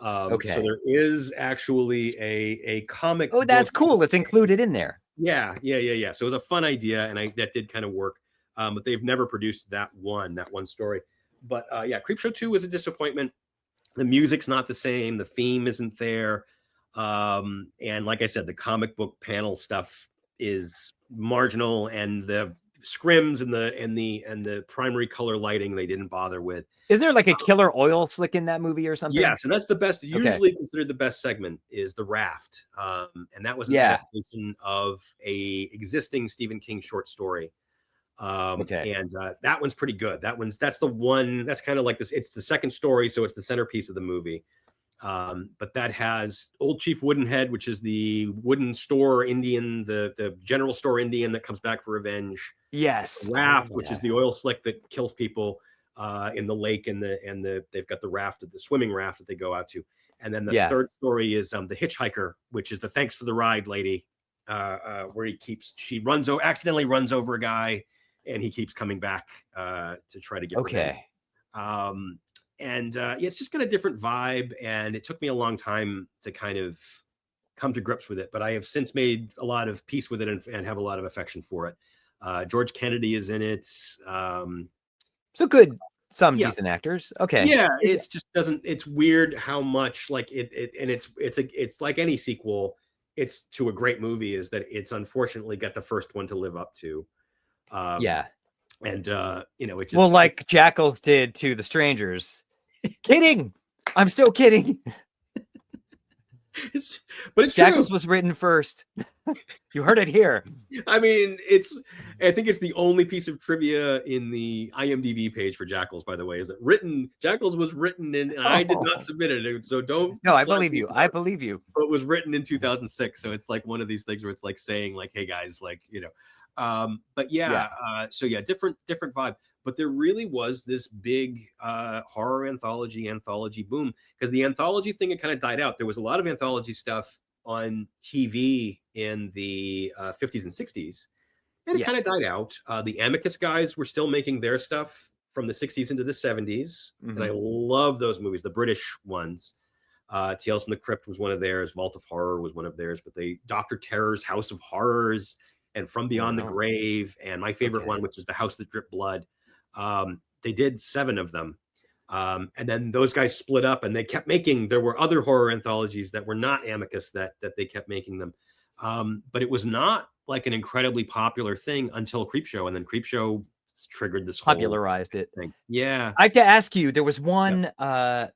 So there is actually a comic book. That's cool. It's included in there. Yeah. So it was a fun idea, and that did kind of work. But they've never produced that one story. But Creepshow 2 was a disappointment. The music's not the same. The theme isn't there. And like I said, the comic book panel stuff is marginal, and the scrims and the primary color lighting they didn't bother with. Is there like a killer oil slick in that movie or something? Yes, and that's the best. Usually considered the best segment is the raft, and that was an adaptation of a existing Stephen King short story. And that one's pretty good. That's the one that's kind of like this. It's the second story, so it's the centerpiece of the movie. But that has Old Chief Woodenhead, which is the wooden store Indian, the general store Indian that comes back for revenge. Yes. Raft, which is the oil slick that kills people in the lake, and they've got the raft, the swimming raft that they go out to. And then the third story is the hitchhiker, which is the thanks for the ride lady, where she accidentally runs over a guy, and he keeps coming back to try to get revenge. It's just got a different vibe, and it took me a long time to kind of come to grips with it, but I have since made a lot of peace with it and have a lot of affection for it. George Kennedy is in it. So good. Some decent actors. Okay. Yeah. It's weird how much like it's like any sequel. It's to a great movie is that it's unfortunately got the first one to live up to. And it just, like Jackals did to The Strangers. Kidding. I'm still kidding. But it's Jackals true. was written first. You heard it here. I mean, I think it's the only piece of trivia in the IMDb page for Jackals, by the way, is that Jackals was written in, and I did not submit it. So don't. No, I believe you. I believe you. But it was written in 2006. So it's like one of these things where it's like saying like, hey guys, like, different vibe. But there really was this big horror anthology boom, because the anthology thing, it kind of died out. There was a lot of anthology stuff on TV in the 50s and 60s, and it kind of died out. The Amicus guys were still making their stuff from the 60s into the 70s, and I love those movies, the British ones. Tales from the Crypt was one of theirs. Vault of Horror was one of theirs. But Dr. Terror's House of Horrors and From Beyond the Grave, and my favorite one, which is The House That Dripped Blood. They did 7 of them. And then those guys split up, and they kept there were other horror anthologies that were not Amicus that they kept making them. But it was not like an incredibly popular thing until CREEPSHOW, and then CREEPSHOW triggered this popularized it thing. Yeah. I have to ask you, there was one, it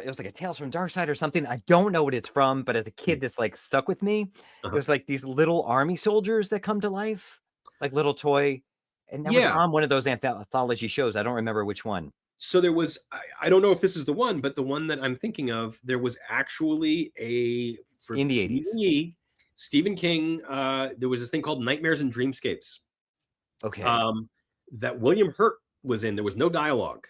was like a Tales from Darkside or something. I don't know what it's from, but as a kid, this like stuck with me. It was like these little army soldiers that come to life, like little toy. And that was on one of those anthology shows. I don't remember which one. So there was, I don't know if this is the one, but the one that I'm thinking of, there was actually in the 80s, Stephen King, there was this thing called Nightmares and Dreamscapes. Okay. That William Hurt was in. There was no dialogue.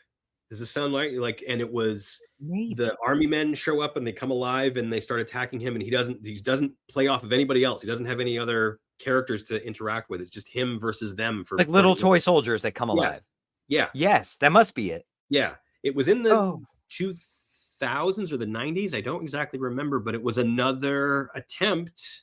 Does this sound like, and it was the army men show up and they come alive and they start attacking him, and he doesn't play off of anybody else. He doesn't have any other characters to interact with. It's just him versus them for like little toy soldiers that come alive. Yeah. Yes, that must be it. Yeah. It was in the 2000s or the 90s. I don't exactly remember, but it was another attempt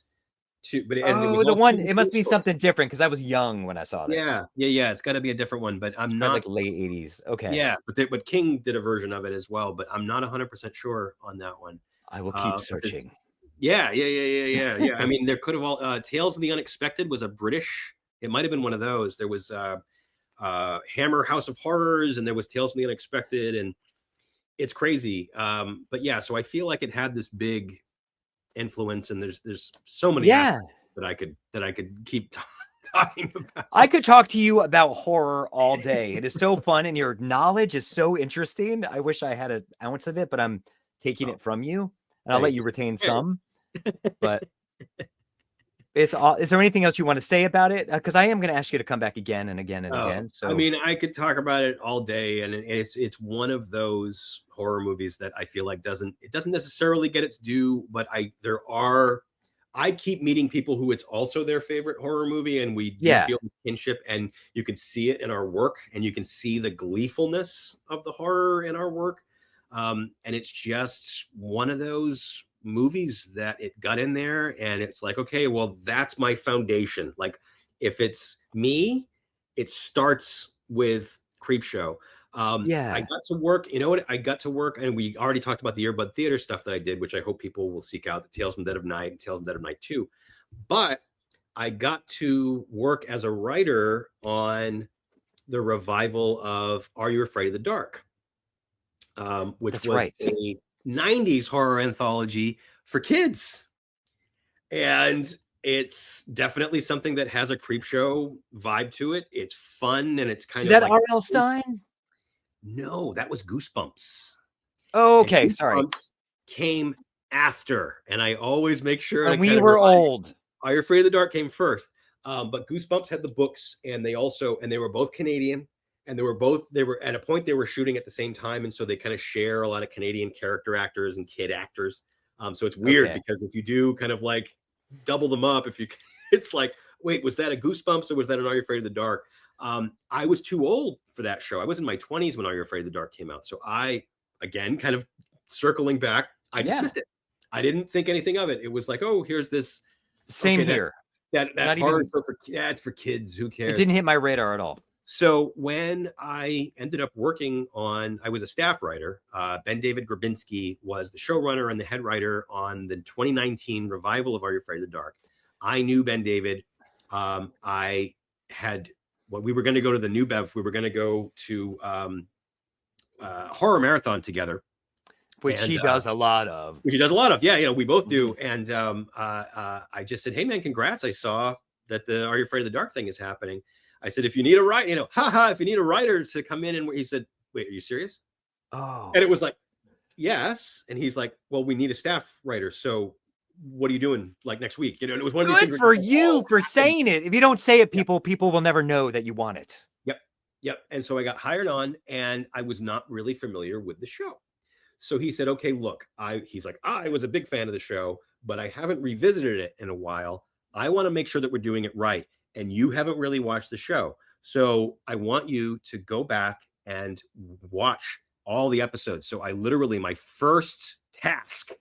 to. But it must be something different because I was young when I saw this. Yeah. It's got to be a different one, but I'm not like late 80s. Okay. Yeah, but King did a version of it as well, but I'm not 100% sure on that one. I will keep searching. Yeah. I mean, there could have Tales of the Unexpected was a British. It might have been one of those. There was Hammer House of Horrors, and there was Tales of the Unexpected, and it's crazy. But yeah, so I feel like it had this big influence, and there's so many aspects that I could keep talking about. I could talk to you about horror all day. It is so fun, and your knowledge is so interesting. I wish I had an ounce of it, but I'm taking it from you, and I'll let you retain some. But is there anything else you want to say about it? Because I am going to ask you to come back again and again and again. So I mean, I could talk about it all day, and it's one of those horror movies that I feel like doesn't necessarily get its due, but I keep meeting people who it's also their favorite horror movie, and we feel this kinship, and you can see it in our work, and you can see the gleefulness of the horror in our work. And it's just one of those movies that it got in there, and it's like, okay, well, that's my foundation. Like, if it's me, it starts with CREEPSHOW. I got to work, I got to work, and we already talked about the Earbud Theater stuff that I did, which I hope people will seek out, the Tales from Dead of Night and Tales from Dead of Night 2. But I got to work as a writer on the revival of Are You Afraid of the Dark? Which That's was right. a 90s horror anthology for kids. And it's definitely something that has a Creepshow vibe to it. It's fun and it's kind Is of that like R.L. Stein? No, that was Goosebumps. Oh, And okay, sorry. Goosebumps came after, and I always make sure. And we were old. Are You Afraid of the Dark came first, but Goosebumps had the books, and they were both Canadian, and they were at a point they were shooting at the same time, and so they kind of share a lot of Canadian character actors and kid actors. So it's weird because if you do kind of like double them up, it's like, wait, was that a Goosebumps or was that an Are You Afraid of the Dark? I was too old for that show. I was in my 20s when Are You Afraid of the Dark came out, so I, again, kind of circling back, I dismissed it. I didn't think anything of it. It was like, oh, here's this. Same here. That horror show it's for kids. Who cares? It didn't hit my radar at all. So when I ended up working on, I was a staff writer. Ben David Grabinski was the showrunner and the head writer on the 2019 revival of Are You Afraid of the Dark? I knew Ben David. We were going to go to the New Bev. We were going to go to Horror Marathon together. Which he does a lot of. Which he does a lot of. Yeah, we both do. And I just said, hey, man, congrats. I saw that the Are You Afraid of the Dark thing is happening. I said, if you need a writer, if you need a writer to come in, and he said, wait, are you serious? Oh. And it was like, yes. And he's like, well, we need a staff writer. So what are you doing like next week? And it was one of these things. Good for you for saying it. If you don't say it, people will never know that you want it. Yep. And so I got hired on, and I was not really familiar with the show. So he said, okay, look, he's like, I was a big fan of the show, but I haven't revisited it in a while. I want to make sure that we're doing it right. And you haven't really watched the show. So I want you to go back and watch all the episodes. So I literally, my first task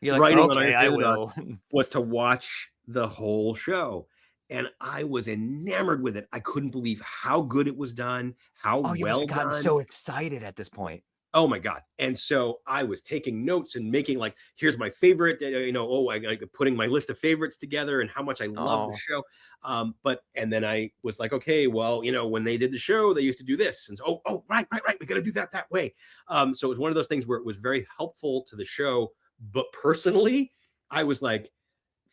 was to watch the whole show. And I was enamored with it. I couldn't believe how good it was done, how well done. You must have gotten so excited at this point. Oh my God. And so I was taking notes and making like, here's my favorite, I putting my list of favorites together and how much I love the show. And then I was like, okay, well, when they did the show, they used to do this. And so, right. We got to do that way. So it was one of those things where it was very helpful to the show. But personally, I was like,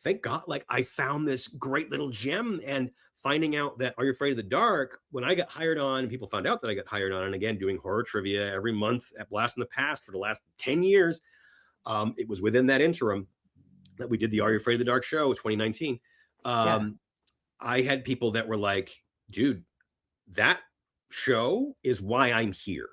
thank God, like I found this great little gem. And finding out that Are You Afraid of the Dark, when I got hired on, and people found out that I got hired on, and again, doing horror trivia every month at Blast in the Past for the last 10 years, it was within that interim that we did the Are You Afraid of the Dark show, 2019. I had people that were like, dude, that show is why I'm here.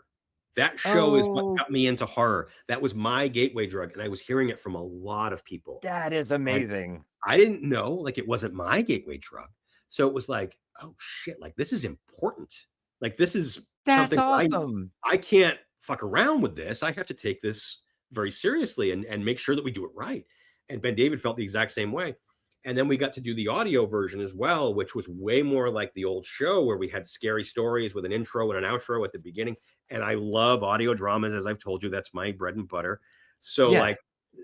That show is what got me into horror. That was my gateway drug. And I was hearing it from a lot of people. That is amazing. I didn't know, like, it wasn't my gateway drug. So it was like, oh shit, like this is important. Like this is That's something awesome. I can't fuck around with this. I have to take this very seriously and make sure that we do it right. And Ben David felt the exact same way. And then we got to do the audio version as well, which was way more like the old show where we had scary stories with an intro and an outro at the beginning. And I love audio dramas. As I've told you, that's my bread and butter. So like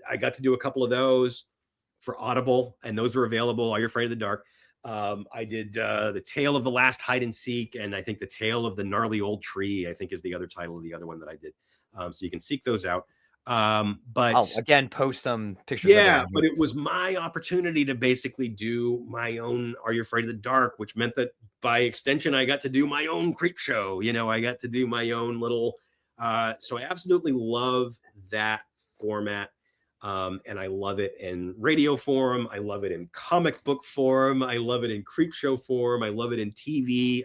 I got to do a couple of those for Audible, and those are available. Are You Afraid of the Dark? I did The Tale of the Last Hide and Seek, and I think The Tale of the Gnarly Old Tree, I think is the other title of the other one that I did. So you can seek those out. But again, post some pictures. Yeah, but it was my opportunity to basically do my own Are You Afraid of the Dark, which meant that by extension, I got to do my own creep show. I got to do my own little, so I absolutely love that format. And I love it in radio form. I love it in comic book form. I love it in creep show form. I love it in TV.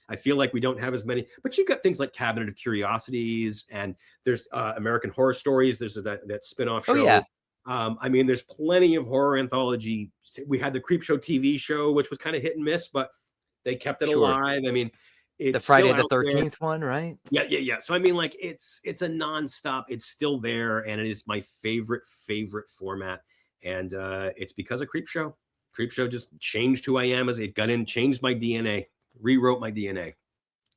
I feel like we don't have as many, but you've got things like Cabinet of Curiosities, and there's American Horror Stories. There's that spinoff show. Oh, yeah. I mean, there's plenty of horror anthology. We had the Creep Show TV show, which was kind of hit and miss, but they kept it alive. I mean, it's the Friday the 13th one, right? Yeah. So I mean, like it's a nonstop. It's still there, and it is my favorite format. And it's because of Creep Show. Creep Show just changed who I am as it got in, changed my DNA, rewrote my DNA.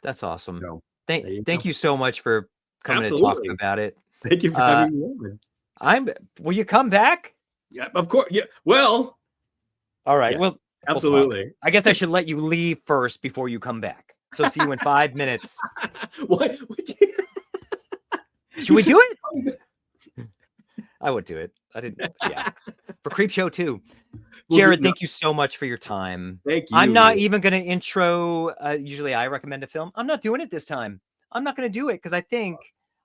That's awesome. So, thank you so much for coming and talking about it. Thank you for having me on. Will you come back? Yeah, of course. Yeah. Well, All right. Yeah, Well, absolutely. I guess I should let you leave first before you come back. So see you in 5 minutes. What? Should we do it? I would do it. I didn't. Yeah. For Creepshow 2. Jared, thank you so much for your time. Thank you. I'm not even going to intro. Usually I recommend a film. I'm not doing it this time. I'm not going to do it because I think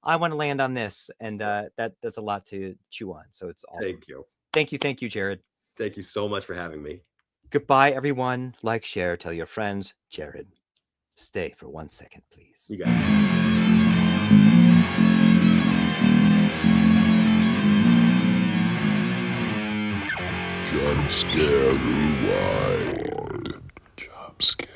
I want to land on this. And that's a lot to chew on. So it's awesome. Thank you. Thank you, Jared. Thank you so much for having me. Goodbye, everyone. Like, share, tell your friends. Jared, stay for 1 second, please. You got it. Jumpscare rewind. Jumpscare.